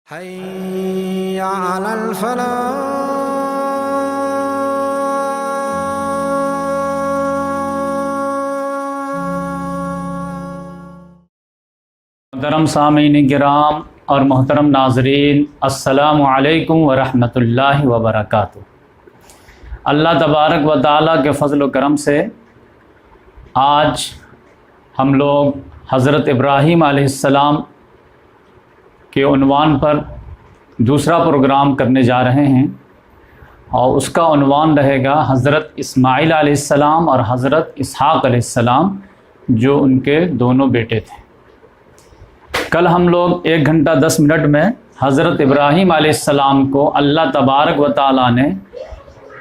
حي على الفلاح. محترم سامعین کرام اور محترم ناظرین، السلام علیکم ورحمۃ اللہ وبرکاتہ۔ اللہ تبارک و تعالیٰ کے فضل و کرم سے آج ہم لوگ حضرت ابراہیم علیہ السلام کے عنوان پر دوسرا پروگرام کرنے جا رہے ہیں، اور اس کا عنوان رہے گا حضرت اسماعیل علیہ السلام اور حضرت اسحاق علیہ السلام، جو ان کے دونوں بیٹے تھے۔ کل ہم لوگ 1 گھنٹہ 10 منٹ میں حضرت ابراہیم علیہ السلام کو اللہ تبارک و تعالیٰ نے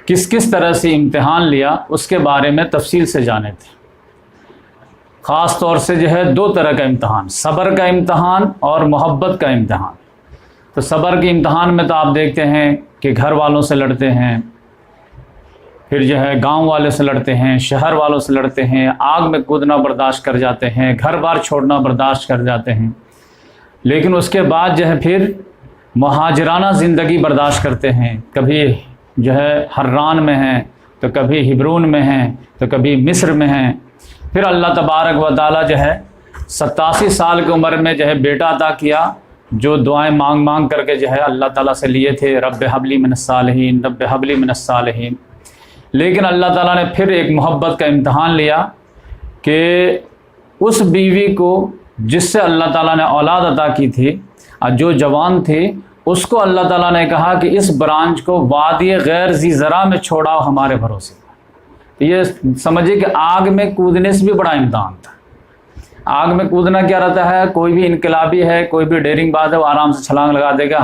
کس کس طرح سے امتحان لیا اس کے بارے میں تفصیل سے جانے تھے۔ خاص طور سے 2 طرح کا امتحان، صبر کا امتحان اور محبت کا امتحان۔ تو صبر کے امتحان میں تو آپ دیکھتے ہیں کہ گھر والوں سے لڑتے ہیں، پھر گاؤں والے سے لڑتے ہیں، شہر والوں سے لڑتے ہیں، آگ میں کودنا برداشت کر جاتے ہیں، گھر بار چھوڑنا برداشت کر جاتے ہیں، لیکن اس کے بعد پھر مہاجرانہ زندگی برداشت کرتے ہیں۔ کبھی حران میں ہیں، تو کبھی ہبرون میں ہیں، تو کبھی مصر میں ہیں۔ پھر اللہ تبارک و تعالیٰ 87 سال کی عمر میں بیٹا عطا کیا، جو دعائیں مانگ مانگ کر کے اللہ تعالیٰ سے لیے تھے، رب حب لی من الصالحین، رب حب لی من الصالحین۔ لیکن اللہ تعالیٰ نے پھر ایک محبت کا امتحان لیا کہ اس بیوی کو جس سے اللہ تعالیٰ نے اولاد عطا کی تھی اور جو جوان تھی، اس کو اللہ تعالیٰ نے کہا کہ اس برانچ کو وادی غیر ذی زرع میں چھوڑاؤ ہمارے بھروسے۔ یہ سمجھے کہ آگ میں کودنے سے بھی بڑا امتحان تھا۔ آگ میں کودنا کیا رہتا ہے، کوئی بھی انقلابی ہے، کوئی بھی ڈیرنگ باز ہے، وہ آرام سے چھلانگ لگا دے گا،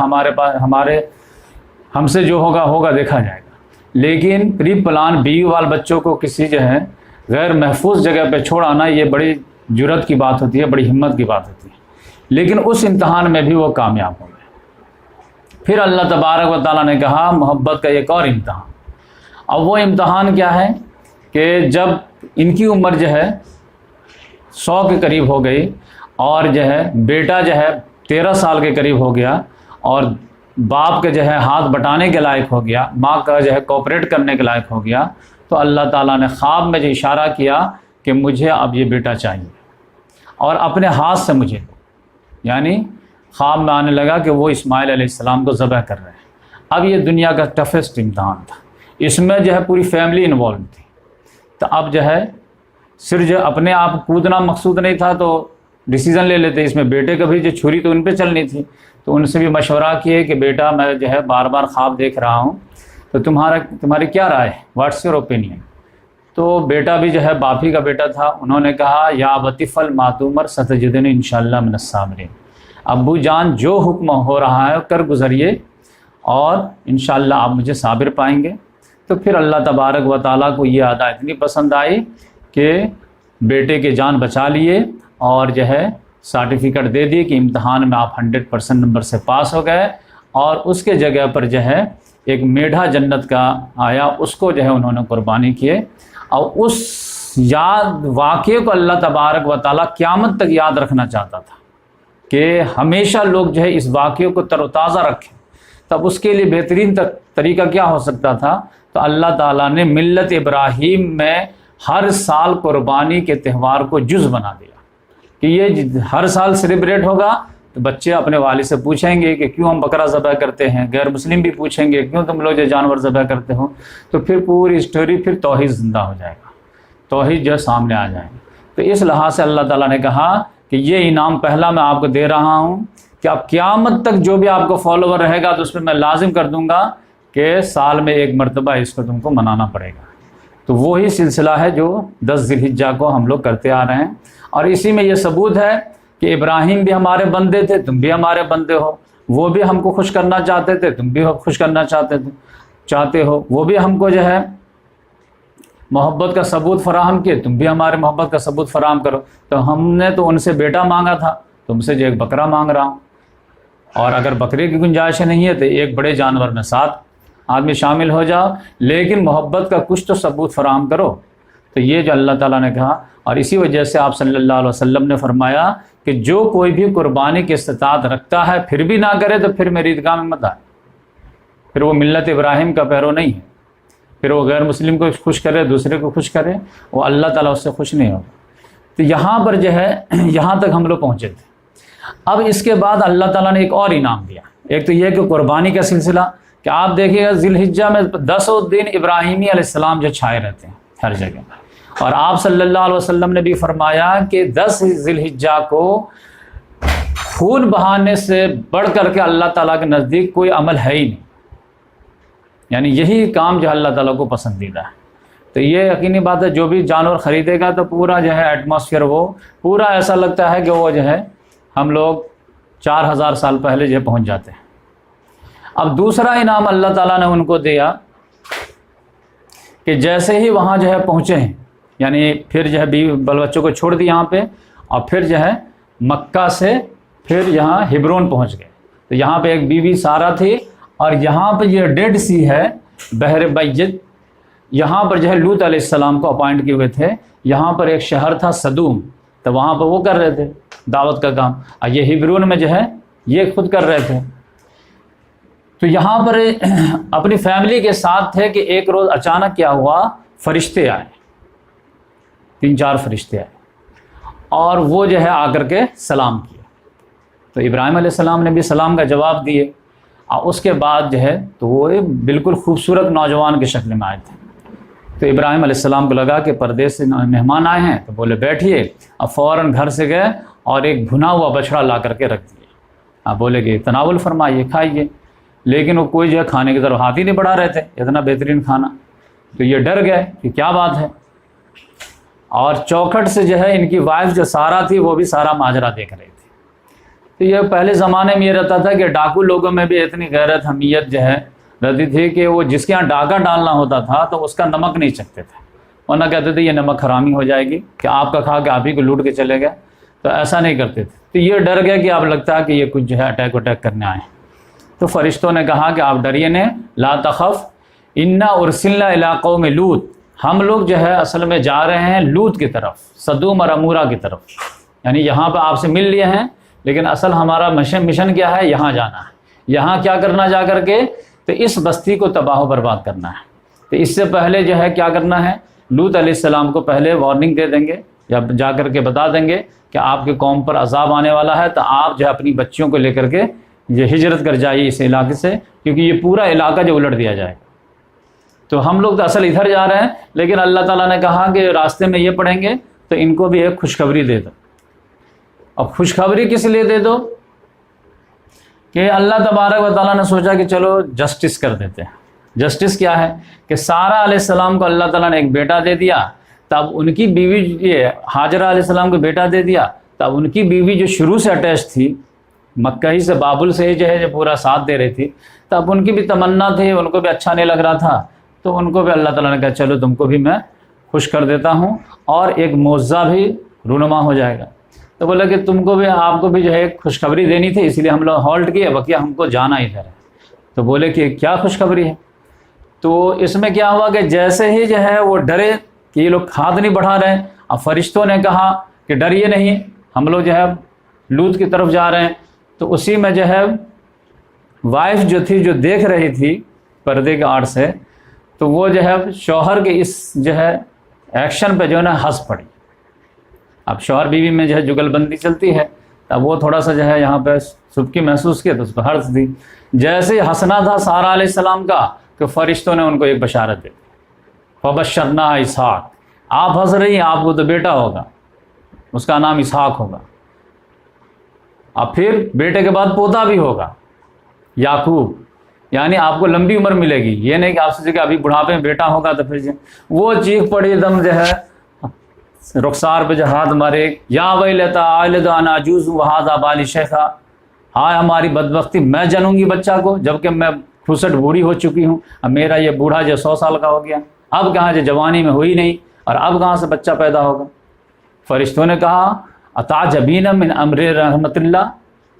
ہم سے جو ہوگا دیکھا جائے گا۔ لیکن پری پلان بیوی وال بچوں کو کسی غیر محفوظ جگہ پہ چھوڑانا، یہ بڑی جرت کی بات ہوتی ہے، بڑی ہمت کی بات ہوتی ہے۔ لیکن اس امتحان میں بھی وہ کامیاب ہو گئے۔ پھر اللہ تبارک و تعالیٰ نے کہا محبت کا ایک اور امتحان۔ اب وہ امتحان کیا ہے کہ جب ان کی عمر 100 کے قریب ہو گئی، اور بیٹا 13 سال کے قریب ہو گیا، اور باپ کے ہاتھ بٹانے کے لائق ہو گیا، ماں کا کوپریٹ کرنے کے لائق ہو گیا، تو اللہ تعالیٰ نے خواب میں اشارہ کیا کہ مجھے اب یہ بیٹا چاہیے، اور اپنے ہاتھ سے مجھے، یعنی خواب میں آنے لگا کہ وہ اسماعیل علیہ السلام کو ذبح کر رہے ہیں۔ اب یہ دنیا کا ٹفسٹ امتحان تھا، اس میں پوری فیملی انوالو تھی۔ تو اب صرف اپنے آپ کودنا مقصود نہیں تھا، تو ڈیسیزن لے لیتے۔ اس میں بیٹے کا بھی چھری تو ان پہ چلنی تھی، تو ان سے بھی مشورہ کیے کہ بیٹا میں بار بار خواب دیکھ رہا ہوں، تو تمہاری کیا رائے ہے، واٹس یور اوپینین؟ تو بیٹا بھی باپ ہی کا بیٹا تھا، انہوں نے کہا یا ابتی افعل ما تؤمر ستجدنی انشاءاللہ من الصابرین۔ ابو جان جو حکم ہو رہا ہے کر گزریے، اور انشاءاللہ آپ مجھے صابر پائیں گے۔ تو پھر اللہ تبارک و تعالیٰ کو یہ عطا اتنی پسند آئی کہ بیٹے کے جان بچا لیے، اور سرٹیفکیٹ دے دیے کہ امتحان میں آپ 100% نمبر سے پاس ہو گئے، اور اس کے جگہ پر ایک میڈھا جنت کا آیا، اس کو انہوں نے قربانی کیے۔ اور اس واقعے کو اللہ تبارک و تعالیٰ قیامت تک یاد رکھنا چاہتا تھا کہ ہمیشہ لوگ اس واقعے کو تر و تازہ رکھیں۔ تب اس کے لیے بہترین طریقہ کیا ہو سکتا تھا؟ تو اللہ تعالیٰ نے ملت ابراہیم میں ہر سال قربانی کے تہوار کو جز بنا دیا کہ یہ ہر سال سیلیبریٹ ہوگا۔ تو بچے اپنے والد سے پوچھیں گے کہ کیوں ہم بکرا ذبح کرتے ہیں، غیر مسلم بھی پوچھیں گے کیوں تم لوگ جانور ذبح کرتے ہو۔ تو پھر پوری اسٹوری، پھر توحید زندہ ہو جائے گا، توحید سامنے آ جائے گا۔ تو اس لحاظ سے اللہ تعالیٰ نے کہا کہ یہ انعام پہلا میں آپ کو دے رہا ہوں کہ اب قیامت تک جو بھی آپ کو فالوور رہے گا، تو اس پہ میں لازم کر دوں گا کہ سال میں 1 مرتبہ اس کو تم کو منانا پڑے گا۔ تو وہی سلسلہ ہے جو 10 ذی الحجہ کو ہم لوگ کرتے آ رہے ہیں، اور اسی میں یہ ثبوت ہے کہ ابراہیم بھی ہمارے بندے تھے، تم بھی ہمارے بندے ہو، وہ بھی ہم کو خوش کرنا چاہتے تھے، تم بھی خوش کرنا چاہتے ہو، وہ بھی ہم کو محبت کا ثبوت فراہم کیے، تم بھی ہمارے محبت کا ثبوت فراہم کرو۔ تو ہم نے تو ان سے بیٹا مانگا تھا، تم سے ایک بکرا مانگ رہا ہوں، اور اگر بکرے کی گنجائش نہیں ہے تو ایک بڑے جانور میں 7 آدمی شامل ہو جاؤ، لیکن محبت کا کچھ تو ثبوت فراہم کرو۔ تو یہ جو اللہ تعالیٰ نے کہا، اور اسی وجہ سے آپ صلی اللہ علیہ وسلم نے فرمایا کہ جو کوئی بھی قربانی کی استطاعت رکھتا ہے پھر بھی نہ کرے تو پھر میری عیدگاہ میں مت آئے، پھر وہ ملت ابراہیم کا پیرو نہیں ہے، پھر وہ غیر مسلم کو خوش کرے، دوسرے کو خوش کرے، وہ اللہ تعالیٰ اس سے خوش نہیں ہوگا۔ تو یہاں پر جو ہے یہاں تک ہم لوگ پہنچے تھے۔ اب اس کے بعد اللہ تعالیٰ نے ایک اور انعام دیا، ایک تو یہ کہ قربانی کا سلسلہ کہ آپ دیکھیے گا ذی الحجہ میں 10 دن ابراہیمی علیہ السلام جو چھائے رہتے ہیں ہر جگہ، اور آپ صلی اللہ علیہ وسلم نے بھی فرمایا کہ 10 ذی الحجہ کو خون بہانے سے بڑھ کر کے اللہ تعالیٰ کے نزدیک کوئی عمل ہے ہی نہیں، یعنی یہی کام جو اللہ تعالیٰ کو پسندیدہ ہے۔ تو یہ یقینی بات ہے، جو بھی جانور خریدے گا تو پورا جو ہے ایٹماسفیئر وہ پورا ایسا لگتا ہے کہ وہ جو ہے ہم لوگ 4000 سال پہلے جو ہے پہنچ جاتے ہیں۔ اب دوسرا انعام اللہ تعالیٰ نے ان کو دیا کہ جیسے ہی وہاں جو ہے پہنچے ہیں، یعنی پھر جو ہے بیوی بال بچوں کو چھوڑ دی یہاں پہ، اور پھر جو ہے مکہ سے پھر یہاں ہبرون پہنچ گئے۔ تو یہاں پہ ایک بیوی سارہ تھی، اور یہاں پہ یہ ڈیڈ سی ہے بحر میت، یہاں پر جو ہے لوط علیہ السلام کو اپائنٹ کیے ہوئے تھے، یہاں پر ایک شہر تھا صدوم، تو وہاں پہ وہ کر رہے تھے دعوت کا کام، اور یہ ہبرون میں جو ہے یہ خود کر رہے تھے۔ تو یہاں پر اپنی فیملی کے ساتھ تھے کہ ایک روز اچانک کیا ہوا، فرشتے آئے، 3-4 فرشتے آئے، اور وہ جو ہے آ کر کے سلام کیا۔ تو ابراہیم علیہ السلام نے بھی سلام کا جواب دیے، اور اس کے بعد جو ہے تو وہ بالکل خوبصورت نوجوان کی شکل میں آئے تھے۔ تو ابراہیم علیہ السلام کو لگا کہ پردیس سے مہمان آئے ہیں، تو بولے بیٹھیے، اب فوراً گھر سے گئے اور ایک بھنا ہوا بچڑا لا کر کے رکھ دیا۔ آپ بولے کہ تناول فرمائیے، کھائیے، لیکن وہ کوئی جو ہے کھانے کی طرف ہاتھ ہی نہیں بڑھا رہے تھے، اتنا بہترین کھانا۔ تو یہ ڈر گئے کہ کیا بات ہے، اور چوکھٹ سے جو ہے ان کی وائف جو سارہ تھی وہ بھی سارا ماجرا دیکھ رہی تھی۔ تو یہ پہلے زمانے میں یہ رہتا تھا کہ ڈاکو لوگوں میں بھی اتنی غیرت حمیت جو ہے رہتی تھی کہ وہ جس کے یہاں ڈاکہ ڈالنا ہوتا تھا تو اس کا نمک نہیں چکھتے تھے، ورنہ کہتے تھے یہ نمک حرامی ہو جائے گی کہ آپ کا کھا کے آپ ہی کو لوٹ کے چلے گئے، تو ایسا نہیں کرتے تھے۔ تو یہ ڈر گیا کہ اب لگتا ہے کہ یہ کچھ جو ہے اٹیک کرنے آئے ہیں۔ تو فرشتوں نے کہا کہ آپ ڈریے نہیں، لا تخف انا ارسلنا الی قوم لوط، ہم لوگ جو ہے اصل میں جا رہے ہیں لوط کی طرف، صدوم اور عمورہ کی طرف، یعنی یہاں پہ آپ سے مل لیے ہیں، لیکن اصل ہمارا مشن کیا ہے، یہاں جانا ہے۔ یہاں کیا کرنا جا کر کے، تو اس بستی کو تباہ و برباد کرنا ہے۔ تو اس سے پہلے جو ہے کیا کرنا ہے، لوط علیہ السلام کو پہلے وارننگ دے دیں گے، یا جا کر کے بتا دیں گے کہ آپ کے قوم پر عذاب آنے والا ہے، تو آپ جو ہے اپنی بچیوں کو لے کر کے یہ ہجرت کر جائیے اس علاقے سے، کیونکہ یہ پورا علاقہ جو الٹ دیا جائے گا۔ تو ہم لوگ تو اصل ادھر جا رہے ہیں، لیکن اللہ تعالیٰ نے کہا کہ راستے میں یہ پڑھیں گے تو ان کو بھی ایک خوشخبری دے دو۔ اب خوشخبری کس لیے دے دو کہ اللہ تبارک و تعالیٰ نے سوچا کہ چلو جسٹس کر دیتے ہیں۔ جسٹس کیا ہے کہ سارہ علیہ السلام کو اللہ تعالیٰ نے ایک بیٹا دے دیا، تب ان کی بیوی ہاجرہ علیہ السلام کو بیٹا دے دیا، تب ان کی بیوی جو شروع سے اٹیچ تھی، مکہ ہی سے بابل سے ہی جو ہے جو پورا ساتھ دے رہی تھی، تب ان کی بھی تمنا تھی، ان کو بھی اچھا نہیں لگ رہا تھا، تو ان کو بھی اللہ تعالیٰ نے کہا چلو تم کو بھی میں خوش کر دیتا ہوں، اور ایک معجزہ بھی رونما ہو جائے گا۔ تو بولا کہ تم کو بھی، آپ کو بھی جو ہے ایک خوشخبری دینی تھی، اس لیے ہم لوگ ہالٹ کیے، بقیہ ہم کو جانا ادھر ہے۔ تو بولے کہ کیا خوشخبری ہے؟ تو اس میں کیا ہوا کہ جیسے ہی جو ہے وہ ڈرے کہ یہ لوگ ہاتھ نہیں بڑھا رہے ہیں، اب فرشتوں نے کہا کہ ڈریے نہیں، ہم لوگ جو ہے لوط کی طرف جا رہے ہیں۔ تو اسی میں جو ہے وائف جو تھی، جو دیکھ رہی تھی پردے کے آڑ سے، تو وہ جو ہے شوہر کے اس جو ہے ایکشن پہ جو ہے نا ہنس پڑی۔ اب شوہر بیوی میں جو ہے جگل بندی چلتی ہے، اب وہ تھوڑا سا جو ہے یہاں پہ سبکی محسوس کیا تو اس پہ ہنس دی۔ جیسے ہنسنا تھا سارہ علیہ السلام کا کہ فرشتوں نے ان کو ایک بشارت دی، فبشرناہ اسحاق، آپ ہنس رہی ہیں، آپ کو تو بیٹا ہوگا، اس کا نام اسحاق ہوگا، اب پھر بیٹے کے بعد پوتا بھی ہوگا یعقوب، یعنی آپ کو لمبی عمر ملے گی۔ یہ نہیں کہ آپ سے کہ ابھی بڑھاپے میں بیٹا ہوگا تو پھر وہ چیخ پڑی دم جو ہے رخسار پہ جو ہاتھ مارے، یا ویلتا آلد انا عجوز وہذا بالی شیخا، ہائے ہماری بدبختی، میں جنوں گی بچہ کو جبکہ میں 65 بوڑھی ہو چکی ہوں، اب میرا یہ بوڑھا جو 100 سال کا ہو گیا، اب کہاں جو جوانی میں ہوئی نہیں، اور اب کہاں سے بچہ پیدا ہوگا۔ فرشتوں نے کہا اتعجبین من امر رحمت اللہ،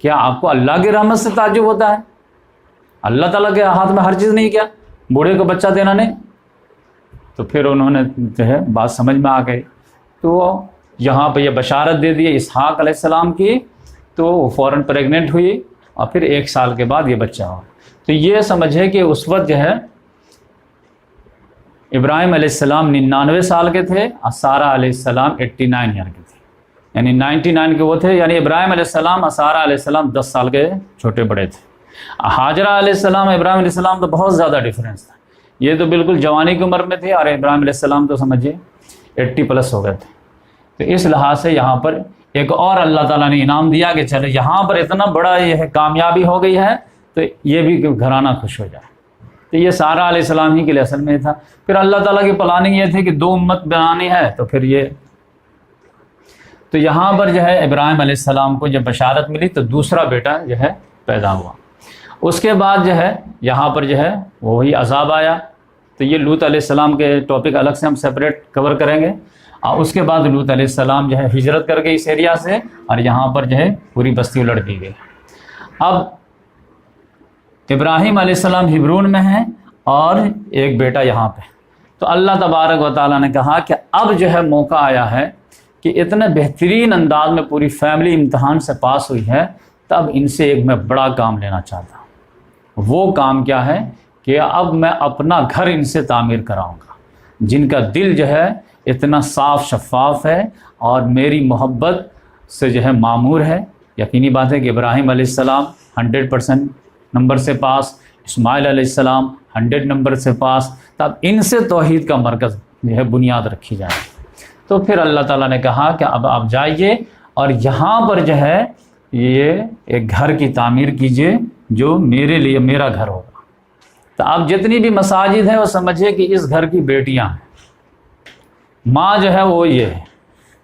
کیا آپ کو اللہ کی رحمت سے تعجب ہوتا ہے؟ اللہ تعالیٰ کے ہاتھ میں ہر چیز نہیں، کیا بوڑھے کو بچہ دینا نہیں؟ تو پھر انہوں نے جو ہے بات سمجھ میں آ گئی، تو یہاں پہ یہ بشارت دے دی اسحاق علیہ السلام کی، تو وہ فوراً پریگننٹ ہوئی اور پھر 1 سال کے بعد یہ بچہ ہوا۔ تو یہ سمجھے کہ اس وقت جو ہے ابراہیم علیہ السلام 99 سال کے تھے اور سارہ علیہ السلام 89 ایئر کے تھے، یعنی 99 کے وہ تھے، یعنی ابراہیم علیہ السلام اور سارہ علیہ السلام 10 سال کے چھوٹے بڑے تھے۔ ہاجرہ علیہ السلام ابراہیم علیہ السلام تو بہت زیادہ ڈیفرنس تھا، یہ تو بالکل جوانی کی عمر میں تھے اور ابراہیم علیہ السلام تو سمجھیے 80+ ہو گئے تھے۔ تو اس لحاظ سے یہاں پر ایک اور اللہ تعالیٰ نے انعام دیا کہ چلے یہاں پر اتنا بڑا یہ ہے کامیابی ہو گئی ہے تو یہ بھی گھرانہ خوش ہو جائے۔ تو یہ سارہ علیہ السلام ہی کے لیے اصل میں تھا۔ پھر اللہ تعالیٰ کی پلاننگ یہ تھی کہ 2 امت بنانی ہے، تو پھر یہ تو یہاں پر جو ہے ابراہیم علیہ السلام کو جب بشارت ملی تو دوسرا بیٹا جو ہے پیدا ہوا۔ اس کے بعد جو ہے یہاں پر جو ہے وہی عذاب آیا، تو یہ لوط علیہ السلام کے ٹاپک الگ سے ہم سپریٹ کور کریں گے۔ اور اس کے بعد لوط علیہ السلام جو ہے ہجرت کر گئے اس ایریا سے، اور یہاں پر جو ہے پوری بستی الٹ دی گئی۔ اب ابراہیم علیہ السلام ہبرون میں ہیں اور ایک بیٹا یہاں پہ، تو اللہ تبارک و تعالیٰ نے کہا کہ اب جو ہے موقع آیا ہے کہ اتنے بہترین انداز میں پوری فیملی امتحان سے پاس ہوئی ہے، تب ان سے ایک میں بڑا کام لینا چاہتا ہوں۔ وہ کام کیا ہے کہ اب میں اپنا گھر ان سے تعمیر کراؤں گا، جن کا دل جو ہے اتنا صاف شفاف ہے اور میری محبت سے جو ہے معمور ہے۔ یقینی بات ہے کہ ابراہیم علیہ السلام 100% نمبر سے پاس، اسماعیل علیہ السلام 100 نمبر سے پاس، تب ان سے توحید کا مرکز جو ہے بنیاد رکھی جائے۔ تو پھر اللہ تعالیٰ نے کہا کہ اب آپ جائیے اور یہاں پر جو ہے یہ ایک گھر کی تعمیر کیجئے جو میرے لیے میرا گھر ہوگا۔ تو اب جتنی بھی مساجد ہیں وہ سمجھیے کہ اس گھر کی بیٹیاں ہیں، ماں جو ہے وہ یہ ہے۔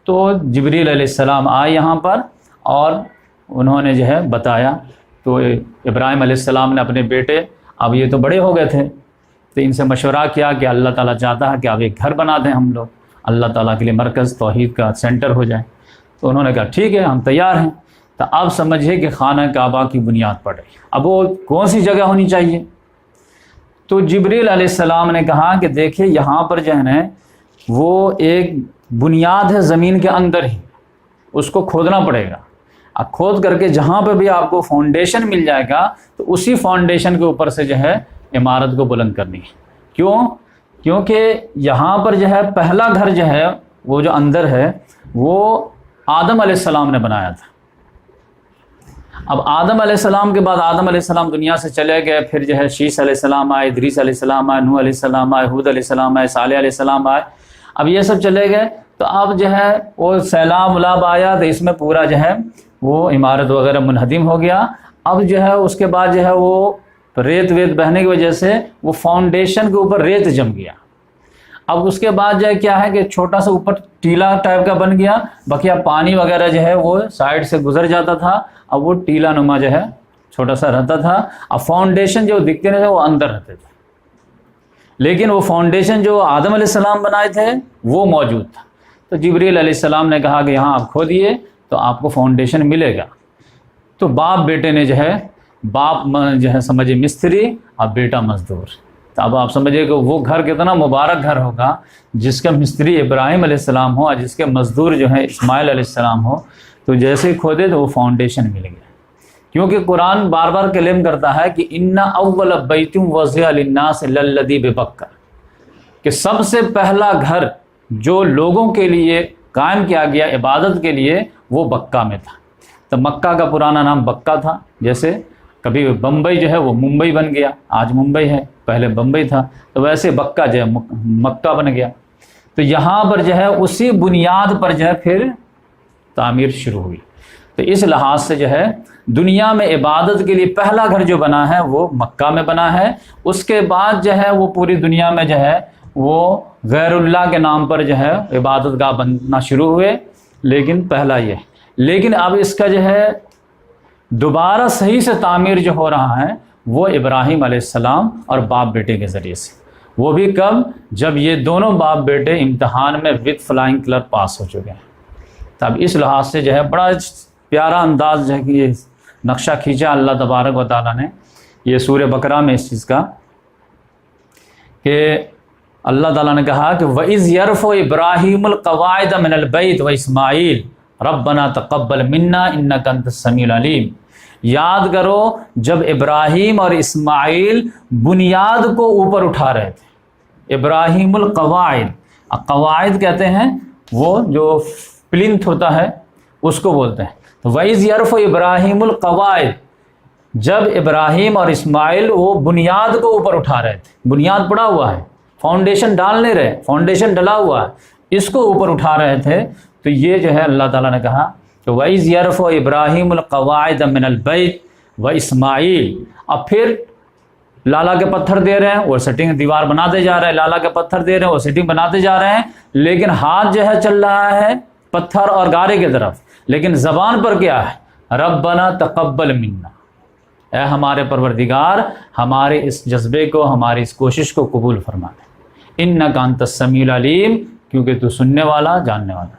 تو جبریل علیہ السلام آئے یہاں پر اور انہوں نے جو ہے بتایا، تو ابراہیم علیہ السلام نے اپنے بیٹے، اب یہ تو بڑے ہو گئے تھے، تو ان سے مشورہ کیا کہ اللہ تعالیٰ چاہتا ہے کہ اب ایک گھر بنا دیں ہم لوگ، اللہ تعالیٰ کے لیے مرکز توحید کا سینٹر ہو جائے۔ تو انہوں نے کہا ٹھیک ہے ہم تیار ہیں۔ تو اب سمجھیے کہ خانہ کعبہ کی بنیاد پڑ رہی، اب وہ کون سی جگہ ہونی چاہیے؟ تو جبریل علیہ السلام نے کہا کہ دیکھیے یہاں پر جو ہے نا وہ ایک بنیاد ہے زمین کے اندر ہی، اس کو کھودنا پڑے گا۔ اب کھود کر کے جہاں پہ بھی آپ کو فاؤنڈیشن مل جائے گا تو اسی فاؤنڈیشن کے اوپر سے جو ہے عمارت کو بلند کرنی ہے۔ کیوں؟ کیونکہ یہاں پر جو ہے پہلا گھر جو ہے وہ جو اندر ہے وہ آدم علیہ السلام نے بنایا تھا۔ اب آدم علیہ السلام کے بعد آدم علیہ السلام دنیا سے چلے گئے، پھر جو ہے شیس علیہ السلام آئے، ادریس علیہ السلام آئے، نوح علیہ السلام آئے، ہود علیہ السلام آئے، صالح علیہ السلام آئے۔ اب یہ سب چلے گئے تو اب جو ہے وہ سیلاب ولاب آیا تو اس میں پورا جو ہے وہ عمارت وغیرہ منہدم ہو گیا۔ اب جو ہے اس کے بعد جو ہے وہ ریت ویت بہنے کی وجہ سے وہ فاؤنڈیشن کے اوپر ریت جم گیا۔ اب اس کے بعد جو ہے کیا ہے کہ چھوٹا سا اوپر ٹیلا ٹائپ کا بن گیا، بقیہ پانی وغیرہ جو ہے وہ سائڈ سے گزر جاتا تھا، اب وہ ٹیلا نما جو ہے چھوٹا سا رہتا تھا۔ اب فاؤنڈیشن جو دکھتے تھے وہ اندر رہتے تھے، لیکن وہ فاؤنڈیشن جو آدم علیہ السلام بنائے تھے وہ موجود تھا۔ تو جبریل علیہ السلام نے کہا کہ یہاں آپ کھودیے تو آپ کو فاؤنڈیشن ملے گا۔ تو باپ بیٹے نے جو ہے، باپ جو ہے سمجھے مستری اور بیٹا مزدور۔ تو اب آپ سمجھے کہ وہ گھر کتنا مبارک گھر ہوگا جس کا مستری ابراہیم علیہ السلام ہو اور جس کے مزدور جو ہے اسماعیل علیہ السلام ہو۔ تو جیسے ہی کھودے تو وہ فاؤنڈیشن مل گیا، کیونکہ قرآن بار بار کلیم کرتا ہے کہ ان اول بیت وضع للناس للذی ببکہ، کہ سب سے پہلا گھر جو لوگوں کے لیے قائم کیا گیا عبادت کے لیے وہ بکہ میں تھا۔ تو مکہ کا پرانا نام بکہ تھا، جیسے کبھی بمبئی جو ہے وہ ممبئی بن گیا، آج ممبئی ہے، پہلے بمبئی تھا، تو ویسے بکہ جو ہے مکہ بن گیا۔ تو یہاں پر جو ہے اسی بنیاد پر جو ہے پھر تعمیر شروع ہوئی۔ تو اس لحاظ سے جو ہے دنیا میں عبادت کے لیے پہلا گھر جو بنا ہے وہ مکہ میں بنا ہے۔ اس کے بعد جو ہے وہ پوری دنیا میں جو ہے وہ غیر اللہ کے نام پر جو ہے عبادت گاہ بننا شروع ہوئے، لیکن پہلا یہ ہے۔ لیکن اب اس کا جو ہے دوبارہ صحیح سے تعمیر جو ہو رہا ہے وہ ابراہیم علیہ السلام اور باپ بیٹے کے ذریعے سے۔ وہ بھی کب؟ جب یہ دونوں باپ بیٹے امتحان میں وتھ فلائنگ کلر پاس ہو چکے ہیں۔ تب اس لحاظ سے جو ہے بڑا پیارا انداز جو ہے کہ یہ نقشہ کھینچا اللہ تبارک و تعالیٰ نے، یہ سورہ بقرہ میں اس چیز کا، کہ اللہ تعالیٰ نے کہا کہ وَإِذْ يَرْفَعُ إِبْرَاهِيمُ الْقَوَاعِدَ مِنَ الْبَيْتِ وَإِسْمَاعِيلُ رَبَّنَا تَقَبَّلْ مِنَّا إِنَّكَ أَنْتَ السَّمِيعُ الْعَلِيمُ۔ یاد کرو جب ابراہیم اور اسماعیل بنیاد کو اوپر اٹھا رہے تھے۔ ابراہیم القواعد، قواعد کہتے ہیں وہ جو پلنتھ ہوتا ہے اس کو بولتے ہیں۔ تو وَإِذْ يَرْفَعُ إِبْرَاهِيمُ الْقَوَاعِدَ، جب ابراہیم اور اسماعیل وہ بنیاد کو اوپر اٹھا رہے تھے، بنیاد پڑا ہوا ہے، فاؤنڈیشن ڈال نہیں رہے، فاؤنڈیشن ڈلا ہوا ہے، اس کو اوپر اٹھا رہے تھے، تو یہ جو ہے اللہ تعالیٰ نے کہا کہ وَإِذْ يَرْفَعُ إِبْرَاهِيمُ الْقَوَاعِدَ مِنَ الْبَيْتِ وَإِسْمَاعِيلُ۔ اب پھر لالا کے پتھر دے رہے ہیں، وہ سیٹنگ دیوار بناتے جا رہے ہیں، لالا کے پتھر دے رہے ہیں، وہ سیٹنگ بناتے جا رہے ہیں، لیکن ہاتھ جو ہے چل رہا ہے پتھر اور گارے کی طرف، لیکن زبان پر کیا ہے؟ ربنا تقبل منا، اے ہمارے پروردگار ہمارے اس جذبے کو، ہماری اس کوشش کو قبول فرما لے، انک انت السمیع العلیم، کیونکہ تو سننے والا جاننے والا۔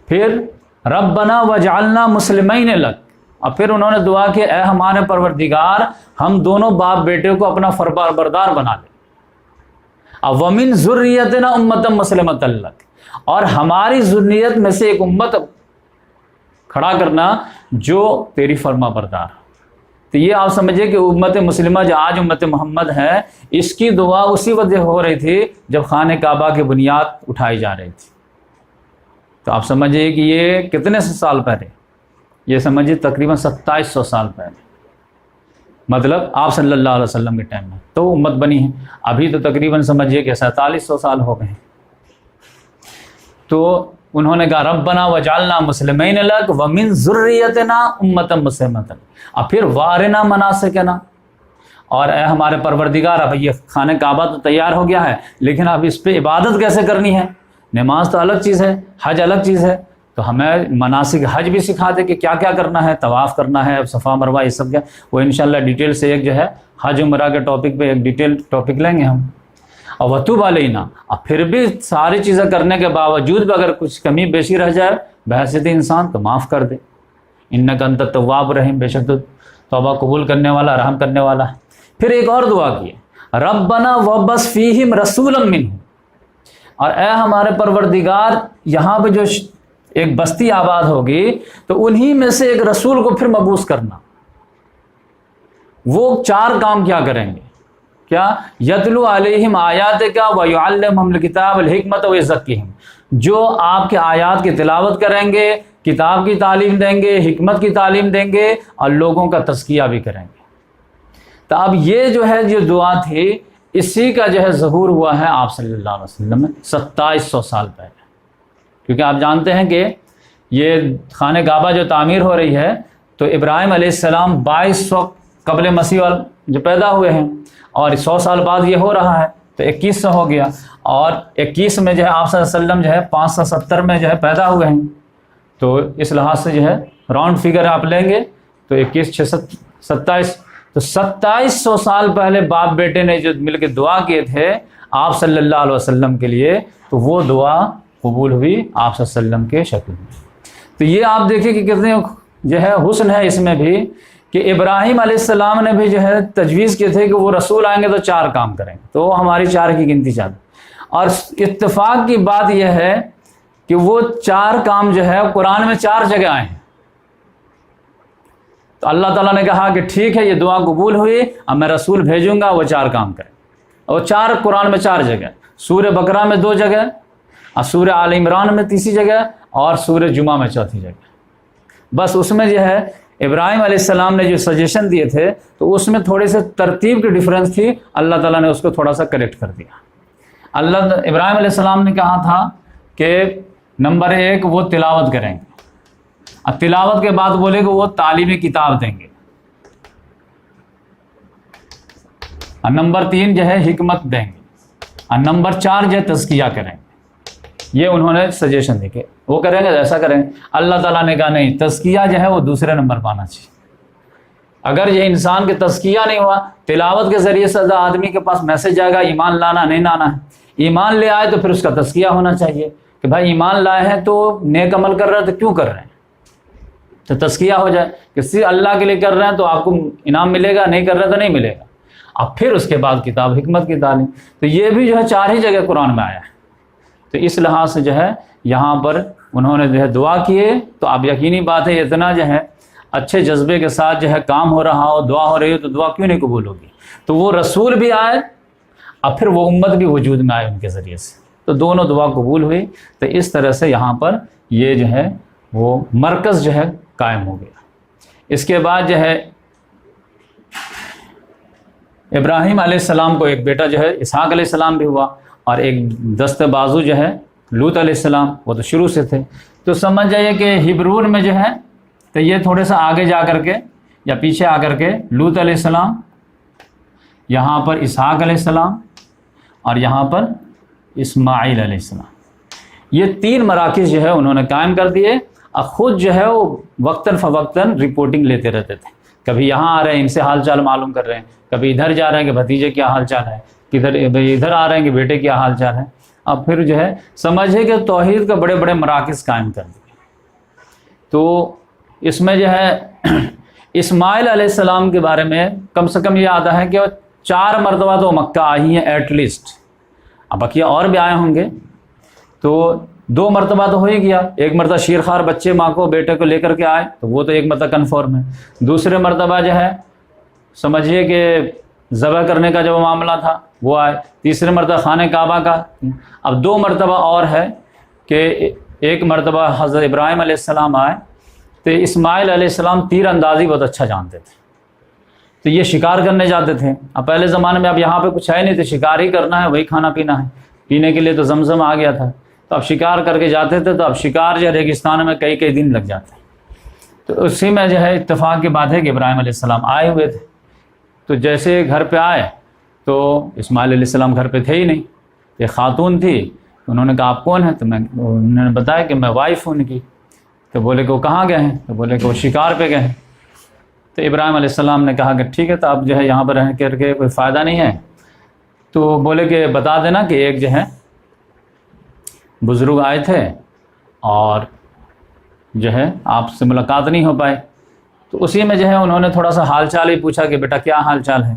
پھر ربنا وجعلنا مسلمین لک، اور پھر انہوں نے دعا کی اے ہمارے پروردگار ہم دونوں باپ بیٹے کو اپنا فرمان بردار بنا لے، اور ومن ذریتنا امۃ مسلمۃ لک، اور ہماری ذریت میں سے ایک امت کھڑا کرنا جو تیری فرما بردار۔ تو یہ آپ سمجھے کہ امت مسلمہ جو آج امت محمد ہے، اس کی دعا اسی وقت ہو رہی تھی جب خانہ کعبہ کی بنیاد اٹھائی جا رہی تھی۔ تو آپ سمجھیے کہ یہ کتنے سال پہلے، یہ سمجھیے تقریباً 2700 سال پہلے، مطلب آپ صلی اللہ علیہ وسلم کے ٹائم میں تو امت بنی ہے، ابھی تو تقریباً سمجھیے کہ 4700 سال ہو گئے ہیں۔ تو انہوں نے کہا ربنا وجعلنا مسلمین لک ومن ذریتنا امۃ مسلمۃ، اور پھر وارنا مناسکنا، اور اے ہمارے پروردگار اب یہ خانہ کعبہ تو تیار ہو گیا ہے، لیکن اب اس پہ عبادت کیسے کرنی ہے؟ نماز تو الگ چیز ہے، حج الگ چیز ہے، تو ہمیں مناسک حج بھی سکھا دے کہ کیا کیا کرنا ہے، طواف کرنا ہے، صفا مروہ، یہ سب کیا، وہ انشاءاللہ ڈیٹیل سے ایک جو ہے حج عمرہ کے ٹاپک پہ ایک ڈیٹیل ٹاپک لیں گے ہم۔ اور وتوب علینا، اور پھر بھی ساری چیزیں کرنے کے باوجود بھی اگر کچھ کمی بیشی رہ جائے بحیثیت انسان تو معاف کر دے، انک انت التواب الرحیم، بے شک تو توبہ قبول کرنے والا، رحم کرنے والا ہے۔ پھر ایک اور دعا کی ربنا وبعث فیہم رسولا منہم، اور اے ہمارے پروردگار یہاں پہ جو ایک بستی آباد ہوگی تو انہی میں سے ایک رسول کو پھر مبعوث کرنا۔ وہ 4 کام کیا کریں گے؟ کیا؟ یتلو علیہم آیاتک ویعلمہم الکتاب والحکمت ویزکیہم، جو آپ کے آیات کی تلاوت کریں گے، کتاب کی تعلیم دیں گے، حکمت کی تعلیم دیں گے، اور لوگوں کا تزکیہ بھی کریں گے۔ تو اب یہ جو ہے جو دعا تھی اسی کا جو ہے ظہور ہوا ہے آپ صلی اللہ علیہ وسلم میں 2700 سال پہلے، کیونکہ آپ جانتے ہیں کہ یہ خانہ کعبہ جو تعمیر ہو رہی ہے تو ابراہیم علیہ السلام 2200 قبل مسیح جو پیدا ہوئے ہیں، اور 100 سال بعد یہ ہو رہا ہے تو 2100 ہو گیا، اور 21 میں جو ہے آپ صلی اللہ علیہ وسلم جو ہے 570 میں جو ہے پیدا ہوئے ہیں، تو اس لحاظ سے جو ہے راؤنڈ فگر آپ لیں گے تو 21 6 27، تو 2700 سال پہلے باپ بیٹے نے جو مل کے دعا کیے تھے آپ صلی اللہ علیہ وسلم کے لیے، تو وہ دعا قبول ہوئی آپ صلی اللہ علیہ وسلم کے شکل میں۔ تو یہ آپ دیکھیں کہ کتنے جو ہے حسن ہے اس میں بھی، کہ ابراہیم علیہ السلام نے بھی جو ہے تجویز کیے تھے کہ وہ رسول آئیں گے تو 4 کام کریں گے، تو ہماری 4 کی گنتی چاہتے، اور اتفاق کی بات یہ ہے کہ وہ 4 کام جو ہے قرآن میں 4 جگہ آئے ہیں۔ تو اللہ تعالیٰ نے کہا کہ ٹھیک ہے یہ دعا قبول ہوئی، اب میں رسول بھیجوں گا وہ 4 کام کریں، اور 4 قرآن میں 4 جگہ، سورہ بقرہ میں 2 جگہ، اور سورہ آل عمران میں 3 جگہ، اور سورہ جمعہ میں 4 جگہ۔ بس اس میں جو ہے ابراہیم علیہ السلام نے جو سجیشن دیے تھے تو اس میں تھوڑی سی ترتیب کی ڈفرینس تھی، اللہ تعالیٰ نے اس کو تھوڑا سا کریکٹ کر دیا۔ ابراہیم علیہ السلام نے کہا تھا کہ نمبر 1 وہ تلاوت کریں گے، اب تلاوت کے بعد بولے کہ وہ تعلیمی کتاب دیں گے، اور نمبر 3 جو ہے حکمت دیں گے، اور نمبر 4 جو ہے تزکیہ کریں گے۔ یہ انہوں نے سجیشن دی کہ وہ کریں گے ایسا کریں گے۔ اللہ تعالیٰ نے کہا نہیں، تزکیہ جو ہے وہ دوسرے نمبر پہ آنا چاہیے۔ اگر یہ انسان کے تزکیہ نہیں ہوا، تلاوت کے ذریعے سے آدمی کے پاس میسج جائے گا ایمان لانا نہیں لانا ہے، ایمان لے آئے تو پھر اس کا تزکیہ ہونا چاہیے کہ بھائی ایمان لائے ہیں تو نیک عمل کر رہے ہیں تو کیوں کر رہے ہیں، تو تزکیہ ہو جائے کہ صرف اللہ کے لیے کر رہے ہیں تو آپ کو انعام ملے گا، نہیں کر رہے تو نہیں ملے گا۔ اب پھر اس کے بعد کتاب حکمت کی تعلیم. تو یہ بھی جو ہے 4 ہی جگہ قرآن میں آیا ہے. تو اس لحاظ سے جو ہے یہاں پر انہوں نے جو ہے دعا کیے. تو اب یقینی بات ہے اتنا جو ہے اچھے جذبے کے ساتھ جو ہے کام ہو رہا ہو، دعا ہو رہی ہو، تو دعا کیوں نہیں قبول ہوگی؟ تو وہ رسول بھی آئے، اب پھر وہ امت بھی وجود میں آئے ان کے ذریعے سے، تو دونوں دعا قبول ہوئی. تو اس طرح سے یہاں پر یہ جو ہے وہ مرکز جو ہے قائم ہو گیا. اس کے بعد جو ہے ابراہیم علیہ السلام کو ایک بیٹا جو ہے اسحاق علیہ السلام بھی ہوا، اور ایک دست بازو جو ہے لوط علیہ السلام، وہ تو شروع سے تھے. تو سمجھ جائیے کہ ہبرون میں جو ہے تو یہ تھوڑے سا آگے جا کر کے یا پیچھے آ کر کے لوط علیہ السلام، یہاں پر اسحاق علیہ السلام، اور یہاں پر اسماعیل علیہ السلام، یہ 3 مراکز جو ہے انہوں نے قائم کر دیے. اور خود جو ہے وہ وقتاً فوقتاً رپورٹنگ لیتے رہتے تھے. کبھی یہاں آ رہے ہیں ان سے حال چال معلوم کر رہے ہیں، کبھی ادھر جا رہے ہیں کہ بھتیجے کیا حال چال ہے، ادھر آ رہے ہیں کہ بیٹے کیا حال چال ہے. اب پھر جو ہے سمجھے کہ توحید کا بڑے بڑے مراکز قائم کر دیے. تو اس میں جو ہے اسماعیل علیہ السلام کے بارے میں کم سے کم یہ آتا ہے کہ وہ 4 مرتبہ تو مکہ آئی ہیں ایٹ لیسٹ. اب بقیہ اور بھی آئے ہوں گے، تو 2 مرتبہ تو ہو ہی گیا. ایک مرتبہ شیرخوار بچے ماں کو بیٹے کو لے کر کے آئے، تو وہ تو ایک مرتبہ کنفرم ہے. دوسرے مرتبہ جو ہے سمجھیے کہ ذبح کرنے کا جو معاملہ تھا وہ آئے. تیسرے مرتبہ خانہ کعبہ کا. اب 2 مرتبہ اور ہے کہ ایک مرتبہ حضرت ابراہیم علیہ السلام آئے. تو اسماعیل علیہ السلام تیر اندازی بہت اچھا جانتے تھے، تو یہ شکار کرنے جاتے تھے. اب پہلے زمانے میں اب یہاں پہ کچھ ہے نہیں، تو شکار ہی کرنا ہے، وہی کھانا پینا ہے. پینے کے لیے تو زمزم آ گیا تھا، تو اب شکار کر کے جاتے تھے. تو اب شکار جو ریگستان میں کئی دن لگ جاتے ہیں. تو اسی میں جو ہے اتفاق کی بات ہے کہ ابراہیم علیہ السلام آئے ہوئے تھے. تو جیسے گھر پہ آئے تو اسماعیل علیہ السلام گھر پہ تھے ہی نہیں. ایک خاتون تھی، انہوں نے کہا آپ کون ہیں؟ تو انہوں نے بتایا کہ میں وائف ہوں ان کی. تو بولے کہ وہ کہاں گئے ہیں؟ تو بولے کہ وہ شکار پہ گئے ہیں. تو ابراہیم علیہ السلام نے کہا کہ ٹھیک ہے، تو اب جو ہے یہاں پر رہ کر کے کوئی فائدہ نہیں ہے. تو بولے کہ بتا دینا کہ ایک جو ہے بزرگ آئے تھے اور جو ہے آپ سے ملاقات نہیں ہو پائے. تو اسی میں جو ہے انہوں نے تھوڑا سا حال چال ہی پوچھا کہ بیٹا کیا حال چال ہے؟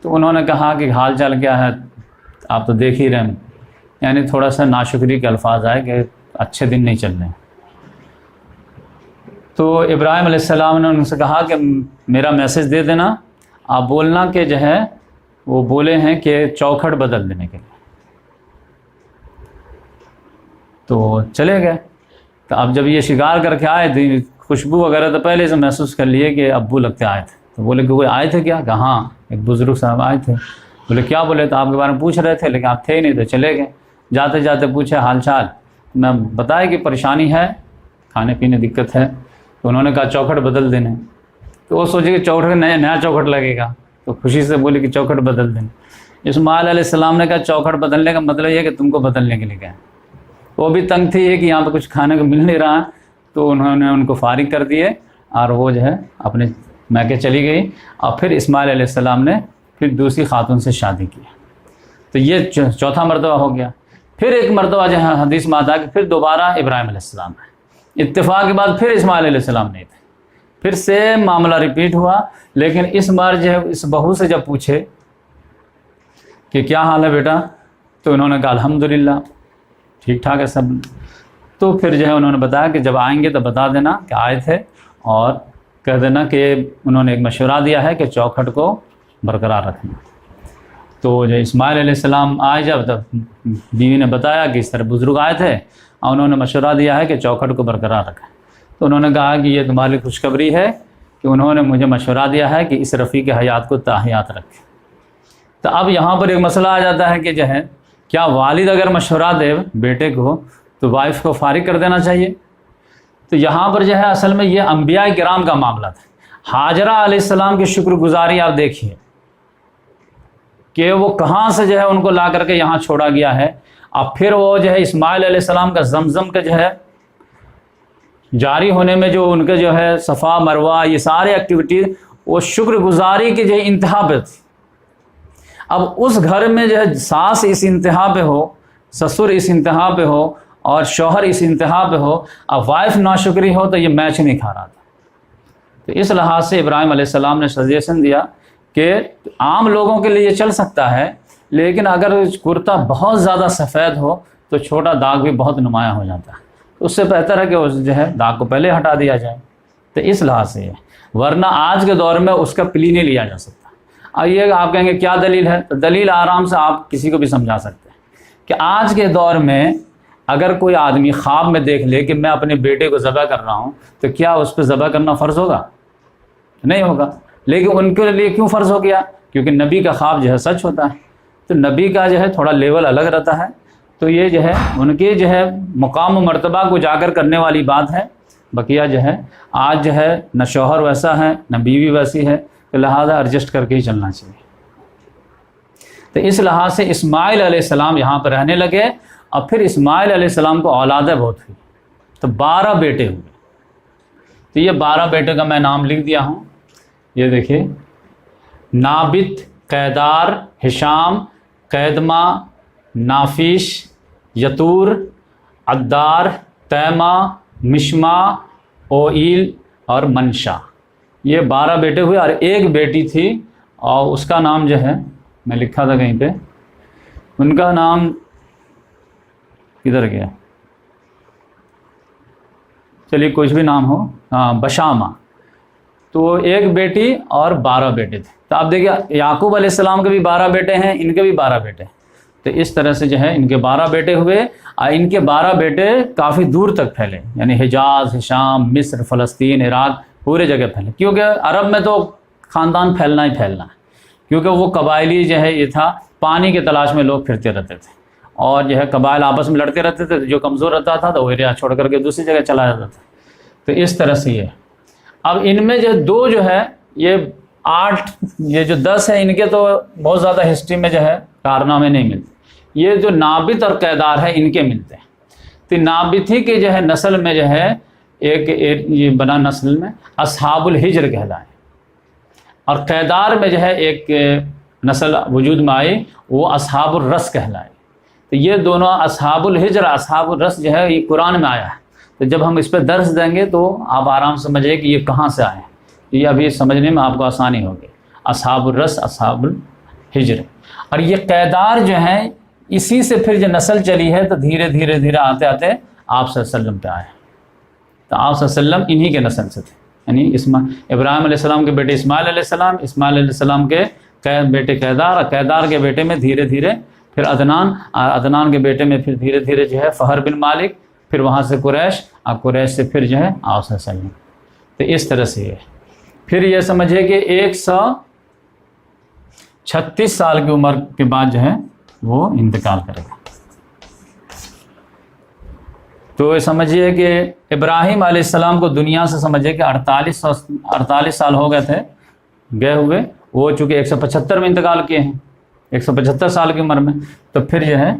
تو انہوں نے کہا کہ حال چال کیا ہے، آپ تو دیکھ ہی رہے ہیں. یعنی تھوڑا سا ناشکری کے الفاظ آئے کہ اچھے دن نہیں چل رہے ہیں. تو ابراہیم علیہ السلام نے ان سے کہا کہ میرا میسج دے دینا، آپ بولنا کہ جو ہے وہ بولے ہیں کہ چوکھٹ بدل دینے کے لیے. تو چلے گئے. تو اب جب یہ شکار کر کے آئے تو خوشبو وغیرہ تو پہلے سے محسوس کر لیے کہ ابو لگتے آئے تھے. تو بولے کہ وہ آئے تھے کیا؟ کہ ہاں ایک بزرگ صاحب آئے تھے. بولے کیا؟ بولے تو آپ کے بارے میں پوچھ رہے تھے لیکن آپ تھے ہی نہیں. تو چلے گئے. جاتے جاتے پوچھے حال چال. میں بتایا کہ پریشانی ہے، کھانے پینے دقت ہے. تو انہوں نے کہا چوکھٹ بدل دینے. تو وہ سوچے کہ چوکھٹ نیا چوکھٹ لگے گا، تو خوشی سے بولے کہ چوکھٹ بدل دیں. اسماعیل علیہ السلام نے کہا چوکھٹ بدلنے کا مطلب یہ ہے کہ تم کو بدلنے کے لیے گئے. وہ بھی تنگ تھی کہ یہاں پہ کچھ کھانے کو مل نہیں رہا. تو انہوں نے ان کو فارغ کر دیے اور وہ جو ہے اپنے میکے چلی گئی. اور پھر اسماعیل علیہ السلام نے پھر دوسری خاتون سے شادی کی. تو یہ 4تھا مرتبہ ہو گیا. پھر ایک مرتبہ جو ہے حدیث میں آتا ہے کہ پھر دوبارہ ابراہیم علیہ السلام ہے. اتفاق کے بعد پھر اسماعیل علیہ السلام نہیں تھے. پھر سیم معاملہ ریپیٹ ہوا. لیکن اس بار جو ہے اس بہو سے جب پوچھے کہ کیا حال ہے بیٹا، تو انہوں نے کہا الحمدللہ ٹھیک ٹھاک ہے سب. تو پھر جو ہے انہوں نے بتایا کہ جب آئیں گے تو بتا دینا کہ آئے تھے، اور کہہ دینا کہ انہوں نے ایک مشورہ دیا ہے کہ چوکھٹ کو برقرار رکھنا. تو جو اسماعیل علیہ السلام آئے جب تب بیوی نے بتایا کہ اس طرح بزرگ آئے تھے اور انہوں نے مشورہ دیا ہے کہ چوکھٹ کو برقرار رکھیں. تو انہوں نے کہا کہ یہ تمہاری خوشخبری ہے کہ انہوں نے مجھے مشورہ دیا ہے کہ اس رفیق حیات کو تاحیات رکھے. تو اب یہاں پر ایک مسئلہ آ جاتا ہے کہ جو ہے کیا والد اگر مشورہ دے بیٹے کو تو وائف کو فارغ کر دینا چاہیے؟ تو یہاں پر جو ہے اصل میں یہ انبیاء کرام کا معاملہ تھا. ہاجرہ علیہ السلام کی شکر گزاری آپ دیکھیے کہ وہ کہاں سے جو ہے ان کو لا کر کے یہاں چھوڑا گیا ہے. اب پھر وہ جو ہے اسماعیل علیہ السلام کا زمزم کا جو ہے جاری ہونے میں جو ان کے جو ہے صفا مروہ یہ سارے ایکٹیویٹیز وہ شکر گزاری کی جو ہے انتہا پہ تھی. اب اس گھر میں جو ہے ساس اس انتہا پہ ہو، سسر اس انتہا پہ ہو، اور شوہر اس انتہا پہ ہو، اب وائف ناشکری ہو تو یہ میچ نہیں کھا رہا تھا. تو اس لحاظ سے ابراہیم علیہ السلام نے سجیشن دیا کہ عام لوگوں کے لیے یہ چل سکتا ہے، لیکن اگر کرتا بہت زیادہ سفید ہو تو چھوٹا داغ بھی بہت نمایاں ہو جاتا ہے، اس سے بہتر ہے کہ اس جو ہے داغ کو پہلے ہٹا دیا جائے۔ تو اس لحاظ سے ورنہ آج کے دور میں اس کا پلی نہیں لیا جا سکتا۔ اب یہ آپ کہیں گے کیا دلیل ہے، تو دلیل آرام سے آپ کسی کو بھی سمجھا سکتے ہیں کہ آج کے دور میں اگر کوئی آدمی خواب میں دیکھ لے کہ میں اپنے بیٹے کو ذبح کر رہا ہوں تو کیا اس پہ ذبح کرنا فرض ہوگا؟ نہیں ہوگا۔ لیکن ان کے لیے کیوں فرض ہو گیا؟ کیونکہ نبی کا خواب جو ہے سچ ہوتا ہے، تو نبی کا جو ہے تھوڑا لیول الگ رہتا ہے، تو یہ جو ہے ان کے جو ہے مقام و مرتبہ کو جا کر کرنے والی بات ہے۔ بقیہ جو ہے آج جو ہے نہ شوہر ویسا ہے نہ بیوی ویسی ہے، تو لہٰذا ایڈجسٹ کر کے ہی چلنا چاہیے۔ تو اس لحاظ سے اسماعیل علیہ السلام یہاں پر رہنے لگے، اور پھر اسماعیل علیہ السلام کو اولادیں بہت ہوئی، تو 12 بیٹے ہوئے۔ تو یہ 12 بیٹے کا میں نام لکھ دیا ہوں، یہ دیکھیے: نابت، قیدار، ہشام، قیدمہ، نافیش، یتور، عدار، تیمہ، مشما، اوئیل اور منشا۔ یہ 12 بیٹے ہوئے، اور ایک بیٹی تھی اور اس کا نام جو ہے میں لکھا تھا کہیں پہ، ان کا نام کدھر گیا، چلیے کچھ بھی نام ہو، بشامہ۔ تو ایک بیٹی اور 12 بیٹے تھے۔ تو آپ دیکھیے یعقوب علیہ السلام کے بھی 12 بیٹے ہیں، ان کے بھی 12 بیٹے ہیں۔ تو اس طرح سے جو ہے ان کے 12 بیٹے ہوئے، اور ان کے 12 بیٹے کافی دور تک پھیلے، یعنی حجاز، شام، مصر، فلسطین، عراق، پورے جگہ پھیلے، کیونکہ عرب میں تو خاندان پھیلنا ہی پھیلنا ہے، کیونکہ وہ قبائلی جو ہے یہ تھا، پانی کے تلاش میں لوگ پھرتے رہتے تھے، اور جو ہے قبائل آپس میں لڑتے رہتے تھے، جو کمزور رہتا تھا تو وہ ایریا چھوڑ کر کے دوسری جگہ چلا جاتا تھا۔ تو اس طرح سے یہ اب ان میں جو 2 جو ہے یہ 8، یہ جو 10 ہے ان کے تو بہت زیادہ ہسٹری میں جو ہے کارنامے نہیں ملتے، یہ جو نابت اور قیدار ہے ان کے ملتے ہیں۔ تو نابت ہی کے جو ہے نسل میں جو ہے ایک یہ بنا نسل میں اصحاب الحجر کہلائے، اور قیدار میں جو ہے ایک نسل وجود میں آئی، وہ اصحاب الرس کہلائے۔ تو یہ دونوں اصحاب الحجر، اصحاب الرس جو ہے یہ قرآن میں آیا ہے، تو جب ہم اس پہ درس دیں گے تو آپ آرام سے سمجھیں کہ یہ کہاں سے آئے ہیں، یہ ابھی سمجھنے میں آپ کو آسانی ہوگی۔ اصحاب الرس، اصحاب الحجر، اور یہ قیدار جو ہیں اسی سے پھر جو نسل چلی ہے، تو دھیرے دھیرے دھیرے آتے آتے آپ صلی اللہ علیہ وسلم پہ آئے، تو آپ صلی اللہ علیہ وسلم انہی کے نسل سے تھے، یعنی ابراہیم علیہ السلام کے بیٹے اسماعیل علیہ السلام، اسماعیل علیہ السلام کے بیٹے قیدار، اور قیدار کے بیٹے میں دھیرے دھیرے پھر عدنان، اور عدنان کے بیٹے میں پھر دھیرے دھیرے جو ہے فہر بن مالک، پھر وہاں سے قریش، اور قریش سے پھر جو ہے آپ صلی اللہ علیہ وسلم۔ تو اس طرح سے یہ پھر یہ سمجھے کہ 136 سال کی عمر کے بعد جو ہے وہ انتقال کرے گا۔ تو سمجھیے کہ ابراہیم علیہ السلام کو دنیا سے سمجھے کہ 48 سال ہو گئے تھے گئے ہوئے، وہ چونکہ 175 میں انتقال کیے ہیں، 175 سال کی عمر میں، تو پھر جو ہے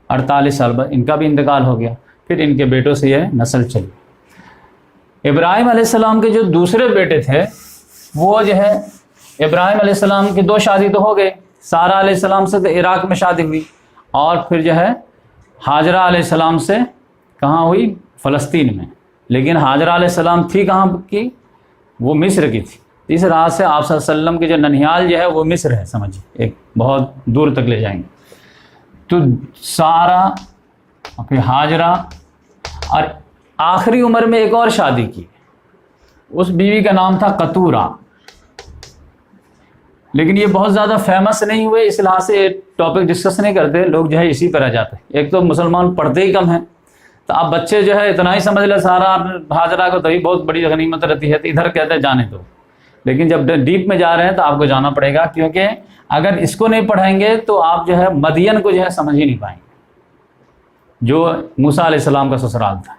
48 سال بعد ان کا بھی انتقال ہو گیا، پھر ان کے بیٹوں سے یہ نسل چلی۔ ابراہیم علیہ السلام کے جو دوسرے بیٹے تھے وہ جو ہے ابراہیم علیہ السلام کی 2 شادی تو ہو گئے، سارہ علیہ السلام سے تو عراق میں شادی ہوئی، اور پھر جو ہے ہاجرہ علیہ السلام سے کہاں ہوئی؟ فلسطین میں، لیکن ہاجرہ علیہ السلام تھی کہاں کی؟ وہ مصر کی تھی۔ اس راہ سے آپ صلی اللہ علیہ وسلم کی جو ننیال جو ہے وہ مصر ہے، سمجھیے ایک بہت دور تک لے جائیں گے۔ تو سارہ، پھر ہاجرہ، اور آخری عمر میں ایک اور شادی کی، اس بیوی کا نام تھا قطورہ، لیکن یہ بہت زیادہ فیمس نہیں ہوئے، اس لحاظ سے ٹاپک ڈسکس نہیں کرتے، لوگ جو ہے اسی پر آ جاتے ہیں۔ ایک تو مسلمان پڑھتے ہی کم ہیں، تو آپ بچے جو ہے اتنا ہی سمجھ لیں سارا ہاجرہ کو، تبھی بہت بڑی غنیمت رہتی ہے، تو ادھر کہتے ہیں جانے دو، لیکن جب ڈیپ میں جا رہے ہیں تو آپ کو جانا پڑے گا، کیونکہ اگر اس کو نہیں پڑھیں گے تو آپ جو ہے مدین کو جو ہے سمجھ ہی نہیں پائیں گے، جو موسیٰ علیہ السلام کا سسرال تھا۔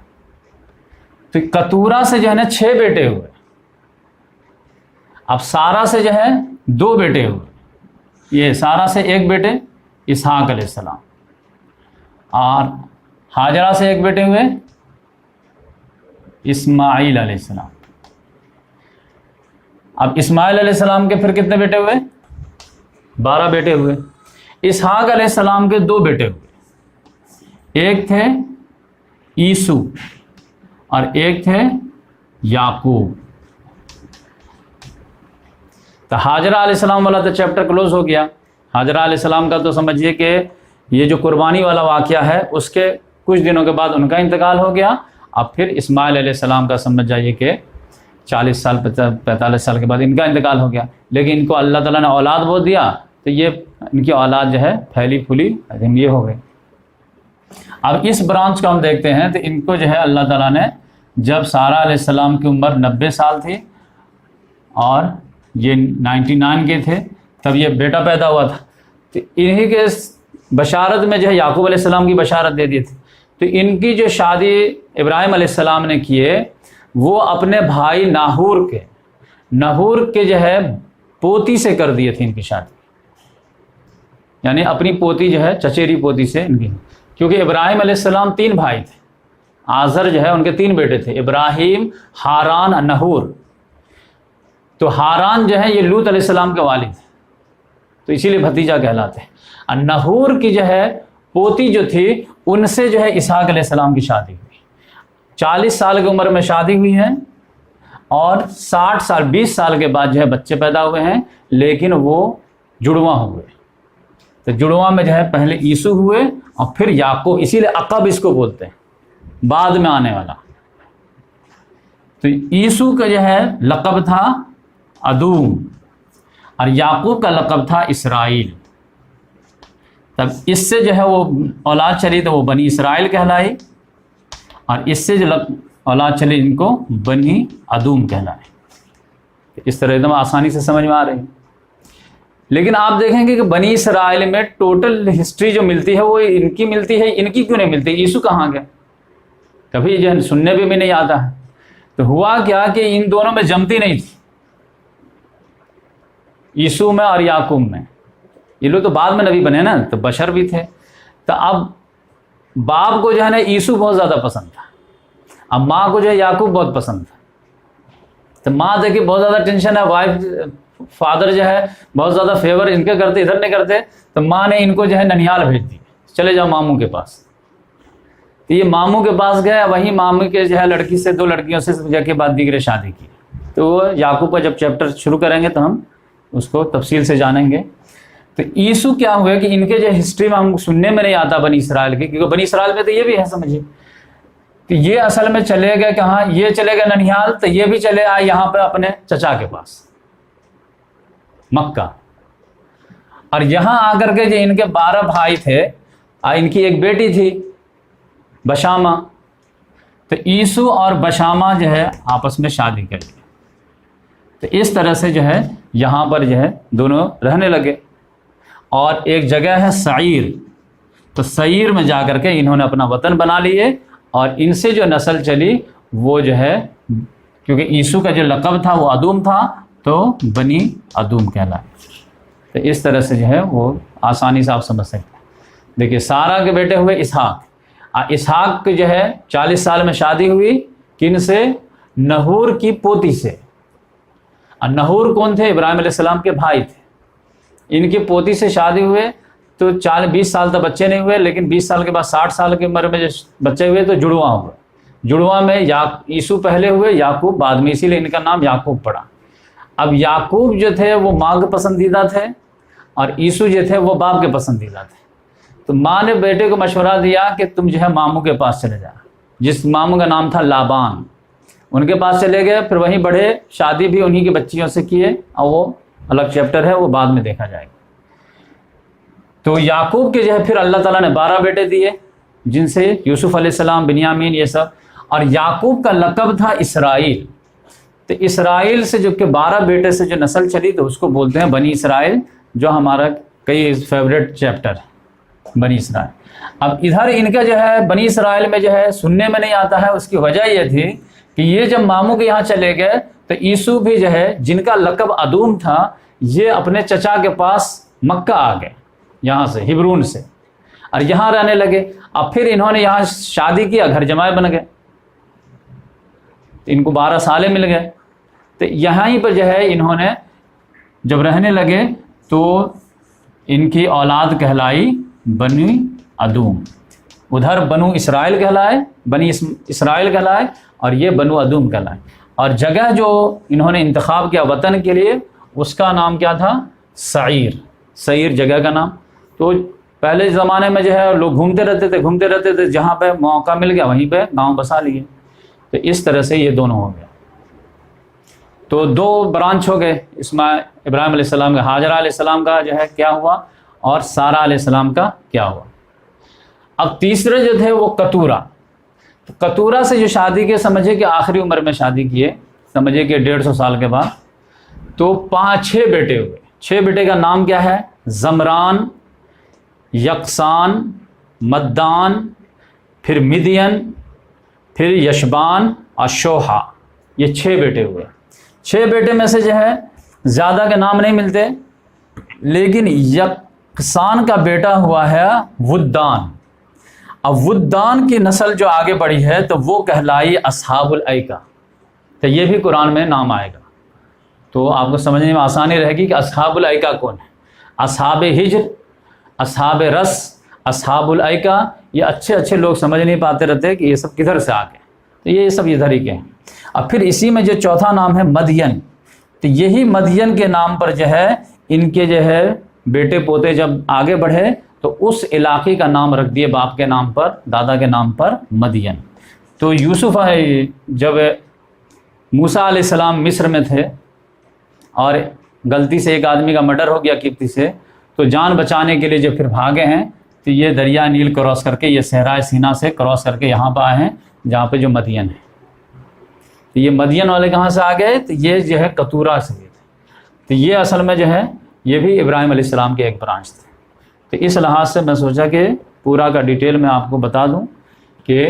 تو قطورہ سے جو ہے نا 6 بیٹے ہوئے، اب سارہ سے جو ہے 2 بیٹے ہوئے، یہ سارہ سے 1 بیٹے اسحاق علیہ السلام، اور ہاجرہ سے 1 بیٹے ہوئے اسماعیل علیہ السلام۔ اب اسماعیل علیہ السلام کے پھر کتنے بیٹے ہوئے؟ 12 بیٹے ہوئے۔ اسحاق علیہ السلام کے 2 بیٹے ہوئے، ایک تھے عیسو اور ایک تھے یعقوب۔ تو حاجرہ علیہ السلام والا تو چیپٹر کلوز ہو گیا. حاجرہ علیہ السلام کا تو سمجھیے کہ یہ جو قربانی والا واقعہ ہے اس کے کچھ دنوں کے بعد ان کا انتقال ہو گیا. اب پھر اسماعیل علیہ السلام کا سمجھ جائیے کہ 40 سال 45 سال کے بعد ان کا انتقال ہو گیا. لیکن ان کو اللہ تعالیٰ نے اولاد بہت دیا تو یہ ان کی اولاد جو ہے پھیلی پھولی یہ ہو گئی. اب اس برانچ کو ہم دیکھتے ہیں تو ان کو جو ہے اللہ تعالیٰ نے جب سارہ علیہ السلام کی عمر 90 سال تھی اور یہ 99 کے تھے تب یہ بیٹا پیدا ہوا تھا. تو انہی کے بشارت میں جو ہے یعقوب علیہ السلام کی بشارت دے دی تھی. تو ان کی جو شادی ابراہیم علیہ السلام نے کیے وہ اپنے بھائی ناہور کے جو ہے پوتی سے کر دیے تھے ان کی شادی. یعنی اپنی پوتی جو ہے چچیری پوتی سے ان کی, کیونکہ ابراہیم علیہ السلام 3 بھائی تھے. آزر جو ہے ان کے 3 بیٹے تھے, ابراہیم, ہاران اور ناہور. تو ہاران جو ہے یہ لوط علیہ السلام کے والد ہیں تو اسی لیے بھتیجا کہلاتے ہیں. اور ناہور کی جو ہے پوتی جو تھی ان سے جو ہے اسحاق علیہ السلام کی شادی ہوئی. 40 سال کی عمر میں شادی ہوئی ہے اور 60 سال 20 سال کے بعد جو ہے بچے پیدا ہوئے ہیں, لیکن وہ جڑواں ہوئے. تو جڑواں میں جو ہے پہلے عیسو ہوئے اور پھر یعقوب, اسی لیے عقب اس کو بولتے ہیں بعد میں آنے والا. تو عیسو کا جو ہے لقب تھا ادوم اور یعقوب کا لقب تھا اسرائیل. تب اس سے جو ہے وہ اولاد چلی تو وہ بنی اسرائیل کہلائی, اور اس سے جو اولاد چلی ان کو بنی ادوم کہلائے. اس طرح ایک دم آسانی سے سمجھ میں آ رہی ہے. لیکن آپ دیکھیں گے کہ بنی اسرائیل میں ٹوٹل ہسٹری جو ملتی ہے وہ ان کی ملتی ہے, ان کی کیوں نہیں ملتی؟ عیسو کہاں گیا؟ کبھی جو ہے سننے بھی نہیں آتا ہے. تو ہوا کیا کہ ان دونوں میں جمتی نہیں تھی, عیسو میں اور یعقوب میں. یہ لوگ تو بعد میں نبی بنے نا, تو بشر بھی تھے. تو اب باپ کو جو ہے نا عیسو بہت زیادہ پسند تھا, اب ماں کو جو ہے یعقوب بہت پسند تھا. تو ماں دیکھیے بہت زیادہ ٹینشن ہے, وائف فادر جو ہے بہت زیادہ فیور ان کے کرتے ادھر نہیں کرتے. تو ماں نے ان کو جو ہے ننیال بھیج دی, چلے جاؤ ماموں کے پاس. تو یہ ماموں کے پاس گئے, وہیں ماموں کے جو ہے لڑکی سے 2 لڑکیوں سے جا کے بعد دیگرے شادی کی. تو وہ یعقوب کا جب چیپٹر شروع کریں گے تو ہم اس کو تفصیل سے جانیں گے. تو عیسو کیا ہوا کہ ان کے جو ہسٹری میں ہم سننے میں نہیں آتا بنی اسرائیل کی, کیونکہ بنی اسرائیل میں تو یہ بھی ہے سمجھیے. تو یہ اصل میں چلے گئے کہاں, یہ چلے گئے ننیال, تو یہ بھی چلے آئے یہاں پہ اپنے چچا کے پاس مکہ. اور یہاں آ کر کے جو ان کے 12 بھائی تھے, ان کی ایک بیٹی تھی بشامہ. تو عیسو اور بشامہ جو ہے آپس میں شادی کر لی. تو اس طرح سے جو ہے یہاں پر جو ہے دونوں رہنے لگے. اور ایک جگہ ہے سعیر, تو سعیر میں جا کر کے انہوں نے اپنا وطن بنا لیے, اور ان سے جو نسل چلی وہ جو ہے, کیونکہ عیسو کا جو لقب تھا وہ ادوم تھا تو بنی ادوم کہلائے. تو اس طرح سے جو ہے وہ آسانی سے آپ سمجھ سکتے ہیں. دیکھیے سارہ کے بیٹے ہوئے اسحاق, اسحاق کی جو ہے 40 سال میں شادی ہوئی کن سے؟ ناہور کی پوتی سے. اور ناہور کون تھے؟ ابراہیم علیہ السلام کے بھائی تھے. ان کی پوتی سے شادی ہوئے تو 20 سال تک بچے نہیں ہوئے, لیکن 20 سال کے بعد 60 سال کی عمر میں جو بچے ہوئے تو جڑواں ہوئے. جڑواں میں عیسو پہلے ہوئے, یعقوب بعد میں, اسی لیے ان کا نام یعقوب پڑا. اب یعقوب جو تھے وہ ماں کے پسندیدہ تھے اور عیسو جو تھے وہ باپ کے پسندیدہ تھے. تو ماں نے بیٹے کو مشورہ دیا کہ تم جو ہے ماموں کے پاس چلے جا, جس ماموں کا نام تھا لابان. ان کے پاس چلے گئے, پھر وہیں بڑھے, شادی بھی انہی کی بچیوں سے کیے, اور وہ الگ چیپٹر ہے, وہ بعد میں دیکھا جائے گا. تو یعقوب کے جو ہے پھر اللہ تعالیٰ نے 12 بیٹے دیے, جن سے یوسف علیہ السلام, بنیامین, یہ سب. اور یعقوب کا لقب تھا اسرائیل. تو اسرائیل سے جو کہ 12 بیٹے سے جو نسل چلی تو اس کو بولتے ہیں بنی اسرائیل, جو ہمارا کئی فیوریٹ چیپٹر ہے بنی اسرائیل. اب ادھر ان کا جو ہے بنی اسرائیل میں جو ہے سننے میں نہیں آتا ہے. اس کی وجہ یہ تھی کہ یہ جب ماموں کے یہاں چلے گئے تو عیسو بھی جو ہے جن کا لقب ادوم تھا, یہ اپنے چچا کے پاس مکہ آ گئے, یہاں سے ہبرون سے, اور یہاں رہنے لگے. اب پھر انہوں نے یہاں شادی کیا, گھر جمائے بن گئے, ان کو 12 سالے مل گئے. تو یہاں ہی پر جو ہے انہوں نے جب رہنے لگے تو ان کی اولاد کہلائی بنی ادوم. ادھر بنو اسرائیل کہلائے, بنی اسرائیل کہلائے, اور یہ بنو ادوم کہلائے. اور جگہ جو انہوں نے انتخاب کیا وطن کے لیے اس کا نام کیا تھا؟ سعیر، سعیر جگہ کا نام۔ تو پہلے زمانے میں جو ہے لوگ گھومتے رہتے تھے، جہاں پہ موقع مل گیا وہیں پہ گاؤں بسا لیے۔ تو اس طرح سے یہ دونوں ہو گیا۔ تو دو برانچ ہو گئے ابراہیم علیہ السلام کا، ہاجرہ علیہ السلام کا جو ہے کیا ہوا، اور سارہ علیہ السلام کا کیا ہوا۔ اب تیسرے جو تھے وہ کتورہ، تو کتورہ سے جو شادی کے سمجھے کہ آخری عمر میں شادی کیے، سمجھے کہ 150 سال کے بعد، تو 5-6 بیٹے ہوئے۔ 6 بیٹے کا نام کیا ہے؟ زمران، یقسان، مدان، پھر مدین، پھر یشبان اور شوہا، یہ 6 بیٹے ہوئے۔ 6 بیٹے میں سے جو ہے زیادہ کے نام نہیں ملتے، لیکن یقسان کا بیٹا ہوا ہے ودان۔ اب ودان کی نسل جو آگے بڑھی ہے تو وہ کہلائی اصحاب الایکہ، تو یہ بھی قرآن میں نام آئے گا، تو آپ کو سمجھنے میں آسانی رہے گی کہ اصحاب الایکہ کون ہے۔ اصحاب ہجر، اصحاب رس، اصحاب الایکہ، یہ اچھے لوگ سمجھ نہیں پاتے رہتے کہ یہ سب کدھر سے آ گئے، تو یہ سب ادھر ہی کے ہیں۔ اب پھر اسی میں جو چوتھا نام ہے مدین، تو یہی مدین کے نام پر جو ہے ان کے جو ہے بیٹے پوتے جب آگے بڑھے تو اس علاقے کا نام رکھ دیے باپ کے نام پر، دادا کے نام پر مدین۔ تو یوسف جب موسیٰ علیہ السلام مصر میں تھے اور غلطی سے ایک آدمی کا مرڈر ہو گیا قبطی سے، تو جان بچانے کے لیے جب پھر بھاگے ہیں تو یہ دریا نیل کراس کر کے، یہ صحرائے سینا سے کراس کر کے یہاں پہ آئے ہیں جہاں پہ جو مدین ہے۔ تو یہ مدین والے کہاں سے آ گئے؟ تو یہ جو ہے کتورہ سے گئے تھے۔ تو یہ اصل میں جو ہے یہ بھی ابراہیم علیہ السلام کے ایک برانچ تھے۔ تو اس لحاظ سے میں سوچا کہ پورا کا ڈیٹیل میں آپ کو بتا دوں کہ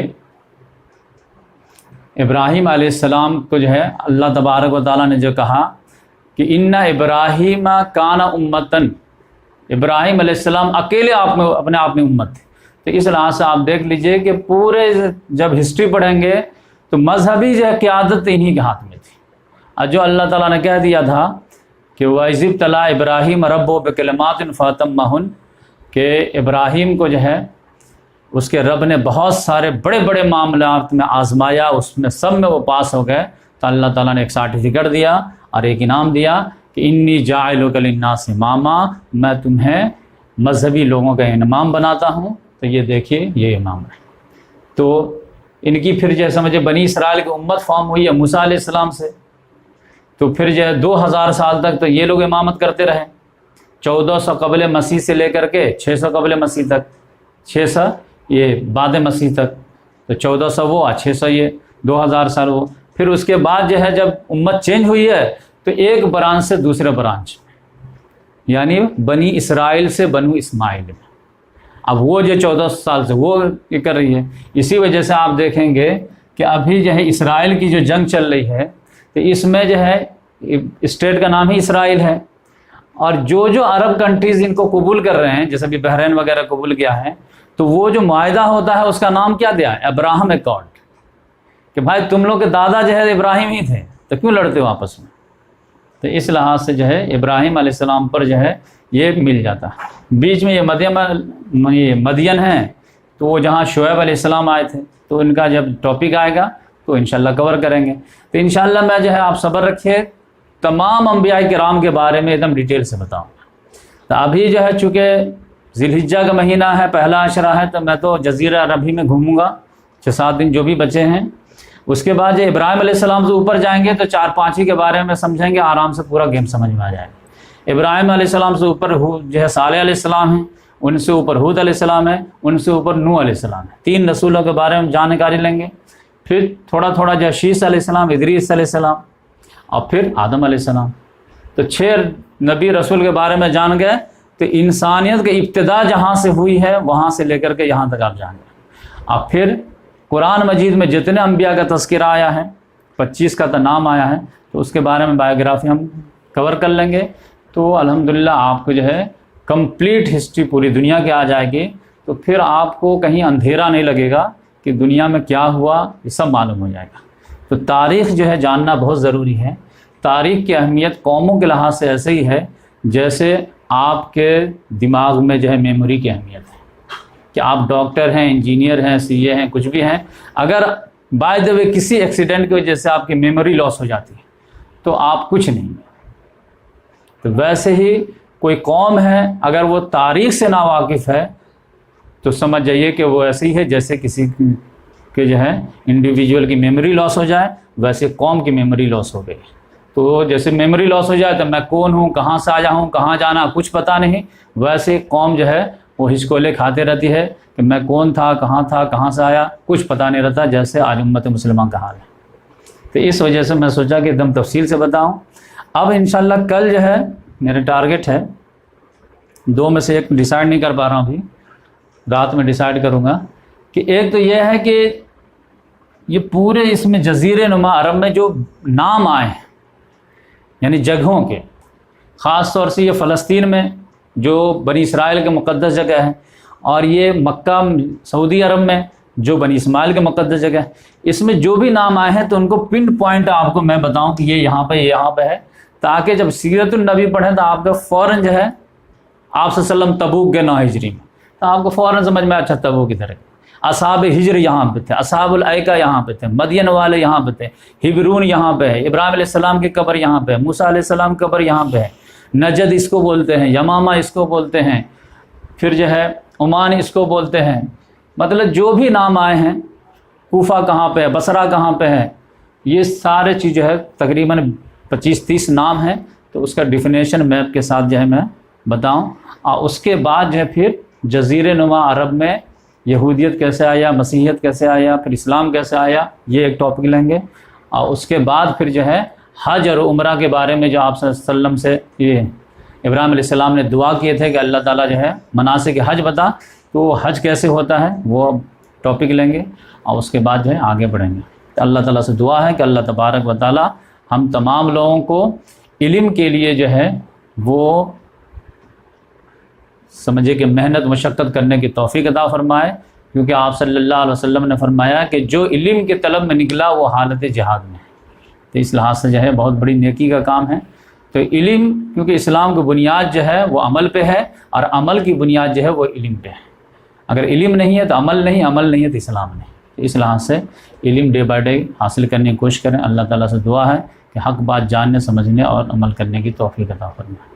ابراہیم علیہ السلام کو جو ہے اللہ تبارک و تعالیٰ نے جو کہا کہ ان ابراہیم کان امتن، ابراہیم علیہ السلام اکیلے اپنے آپ میں امت تھے۔ تو اس لحاظ سے آپ دیکھ لیجئے کہ پورے جب ہسٹری پڑھیں گے تو مذہبی جو ہے قیادت انہی کے ہاتھ میں تھی۔ اور جو اللہ تعالیٰ نے کہہ دیا تھا کہ وَإِذِ ابْتَلَىٰ إِبْرَاهِيمَ رَبُّهُ بِكَلِمَاتٍ فَأَتَمَّهُنَّ، کہ ابراہیم کو جو ہے اس کے رب نے بہت سارے بڑے بڑے معاملات میں آزمایا، اس میں سب میں وہ پاس ہو گئے، تو اللہ تعالیٰ نے ایک سرٹیفکیٹ دیا اور ایک انعام دیا کہ انی جاعلک للناس اماما، میں تمہیں مذہبی لوگوں کا امام بناتا ہوں۔ تو یہ دیکھیے یہ امام ہے۔ تو ان کی پھر جو سمجھے بنی اسرائیل کی امت فارم ہوئی ہے موسیٰ علیہ السلام سے، تو پھر جو ہے 2000 سال تک تو یہ لوگ امامت کرتے رہے، 1400 قبل مسیح سے لے کر کے 600 قبل مسیح تک، 600 یہ بعد مسیح تک، تو 1400 وہ 600 یہ 2000 سال وہ۔ پھر اس کے بعد جو ہے جب امت چینج ہوئی ہے تو ایک برانچ سے دوسرے برانچ، یعنی بنی اسرائیل سے بنو اسماعیل میں، اب وہ جو 1400 سال سے وہ یہ کر رہی ہے۔ اسی وجہ سے آپ دیکھیں گے کہ ابھی جو ہے اسرائیل کی جو جنگ چل رہی ہے تو اس میں جو ہے اسٹیٹ کا نام ہی اسرائیل ہے، اور جو عرب کنٹریز ان کو قبول کر رہے ہیں، جیسے بھی بحرین وغیرہ قبول کیا ہے، تو وہ جو معاہدہ ہوتا ہے اس کا نام کیا دیا ہے؟ ابراہم اکارڈ، کہ بھائی تم لوگ کے دادا جو ہے ابراہیم ہی تھے، تو کیوں لڑتے ہو آپس میں؟ تو اس لحاظ سے جو ہے ابراہیم علیہ السلام پر جو ہے یہ مل جاتا ہے۔ بیچ میں یہ مدین ہیں، تو وہ جہاں شعیب علیہ السلام آئے تھے، تو ان کا جب ٹاپک آئے گا تو انشاءاللہ کور کریں گے۔ تو انشاءاللہ میں جو ہے آپ صبر رکھیے، تمام انبیاء کرام کے بارے میں ایک دم ڈیٹیل سے بتاؤں گا۔ تو ابھی جو ہے چونکہ ذی الحجہ کا مہینہ ہے، پہلا عشرہ ہے، تو میں تو جزیرہ عرب ہی میں گھوموں گا 6-7 دن جو بھی بچے ہیں۔ اس کے بعد جو ابراہیم علیہ السلام سے اوپر جائیں گے تو 4-5 ہی کے بارے میں سمجھیں گے، آرام سے پورا گیم سمجھ میں آ جائے گا۔ ابراہیم علیہ السلام سے اوپر جو ہے صالح علیہ السلام ہیں، ان سے اوپر ہود علیہ السلام ہے، ان سے اوپر نوح علیہ السلام ہے۔ 3 رسولوں کے بارے میں جانکاری لیں گے، پھر تھوڑا تھوڑا جو شیس علیہ السلام، ادریس علیہ السلام، اور پھر آدم علیہ السلام۔ تو 6 نبی رسول کے بارے میں جان گئے، تو انسانیت کی ابتدا جہاں سے ہوئی ہے وہاں سے لے کر کے یہاں تک آپ جان گئے۔ اب پھر قرآن مجید میں جتنے انبیاء کا تذکرہ آیا ہے، 25 کا تو نام آیا ہے، تو اس کے بارے میں بایوگرافی ہم کور کر لیں گے، تو الحمدللہ آپ کو جو ہے کمپلیٹ ہسٹری پوری دنیا کی آ جائے گی، تو پھر آپ کو کہیں اندھیرا نہیں لگے گا کہ دنیا میں کیا ہوا، یہ سب معلوم ہو جائے گا۔ تو تاریخ جو ہے جاننا بہت ضروری ہے۔ تاریخ کی اہمیت قوموں کے لحاظ سے ایسے ہی ہے جیسے آپ کے دماغ میں جو ہے میموری کی اہمیت ہے، کہ آپ ڈاکٹر ہیں، انجینئر ہیں، سی اے ہیں، کچھ بھی ہیں، اگر بائی دا وے کسی ایکسیڈنٹ کی وجہ سے آپ کی میموری لاس ہو جاتی ہے تو آپ کچھ نہیں ہیں۔ تو ویسے ہی کوئی قوم ہے اگر وہ تاریخ سے ناواقف ہے تو سمجھ جائیے کہ وہ ایسی ہے جیسے کسی کے جو ہے انڈیویجول کی میموری لاس ہو جائے، ویسے قوم کی میموری لاس ہو گئی۔ تو جیسے میموری لاس ہو جائے تو میں کون ہوں، کہاں سے آیا ہوں، کہاں جانا کچھ پتہ نہیں، ویسے قوم جو ہے وہ ہچکولے کھاتے رہتی ہے کہ میں کون تھا، کہاں سے آیا، کچھ پتہ نہیں رہتا، جیسے آج امت مسلمہ کا حال ہے۔ تو اس وجہ سے میں سوچا کہ ایک دم تفصیل سے بتاؤں۔ اب انشاءاللہ کل جو ہے میرے ٹارگٹ ہے 2 میں سے ایک ڈیسائیڈ نہیں کر پا رہا ہوں، ابھی رات میں ڈیسائیڈ کروں گا کہ ایک تو یہ ہے کہ یہ پورے اس میں جزیرے نما عرب میں جو نام آئے ہیں یعنی جگہوں کے، خاص طور سے یہ فلسطین میں جو بنی اسرائیل کے مقدس جگہ ہے، اور یہ مکہ سعودی عرب میں جو بنی اسماعیل کے مقدس جگہ ہے، اس میں جو بھی نام آئے ہیں تو ان کو پن پوائنٹ آپ کو میں بتاؤں کہ یہ یہاں پہ ہے، تاکہ جب سیرت النبی پڑھیں تو آپ کو فوراً جو ہے آپ صلی اللہ علیہ وسلم تبوک کے 9 ہجری میں، تو آپ کو فوراً سمجھ میں اچھا تبوک کدھر ہے، اصحاب ہجر یہاں پہ تھے، اصحاب الایکہ یہاں پہ تھے، مدین والے یہاں پہ تھے، ہبرون یہاں پہ ہے، ابراہیم علیہ السلام کی قبر یہاں پہ ہے، موسیٰ علیہ السلام کی قبر یہاں پہ ہے، نجد اس کو بولتے ہیں، یمامہ اس کو بولتے ہیں، پھر جو ہے عمان اس کو بولتے ہیں، مطلب جو بھی نام آئے ہیں، کوفہ کہاں پہ ہے، بصرہ کہاں پہ ہے، یہ سارے چیز جو ہے تقریباً 25-30 نام ہیں، تو اس کا ڈیفینیشن میپ کے ساتھ جو ہے میں بتاؤں، اور اس کے بعد جو ہے پھر جزیرے نما عرب میں یہودیت کیسے آیا، مسیحیت کیسے آیا، پھر اسلام کیسے آیا، یہ ایک ٹاپک لیں گے، اور اس کے بعد پھر جو ہے حج اور عمرہ کے بارے میں جو آپ صلی اللہ علیہ وسلم سے یہ ابراہیم علیہ السلام نے دعا کیے تھے کہ اللہ تعالیٰ جو ہے مناسک حج بتا، تو وہ حج کیسے ہوتا ہے وہ ٹاپک لیں گے، اور اس کے بعد جو ہے آگے بڑھیں گے۔ تو اللہ تعالیٰ سے دعا ہے کہ اللہ تبارک و تعالیٰ ہم تمام لوگوں کو علم کے لیے جو ہے وہ سمجھے کہ محنت مشقت کرنے کی توفیق عطا فرمائے، کیونکہ آپ صلی اللہ علیہ وسلم نے فرمایا کہ جو علم کے طلب میں نکلا وہ حالت جہاد میں ہے، تو اس لحاظ سے جو ہے بہت بڑی نیکی کا کام ہے۔ تو علم، کیونکہ اسلام کی بنیاد جو ہے وہ عمل پہ ہے، اور عمل کی بنیاد جو ہے وہ علم پہ ہے، اگر علم نہیں ہے تو عمل نہیں، عمل نہیں ہے تو اسلام نہیں، تو اس لحاظ سے علم ڈے بائی ڈے حاصل کرنے کی کوشش کریں۔ اللہ تعالیٰ سے دعا ہے کہ حق بات جاننے، سمجھنے اور عمل کرنے کی توفیق عطا فرمائے۔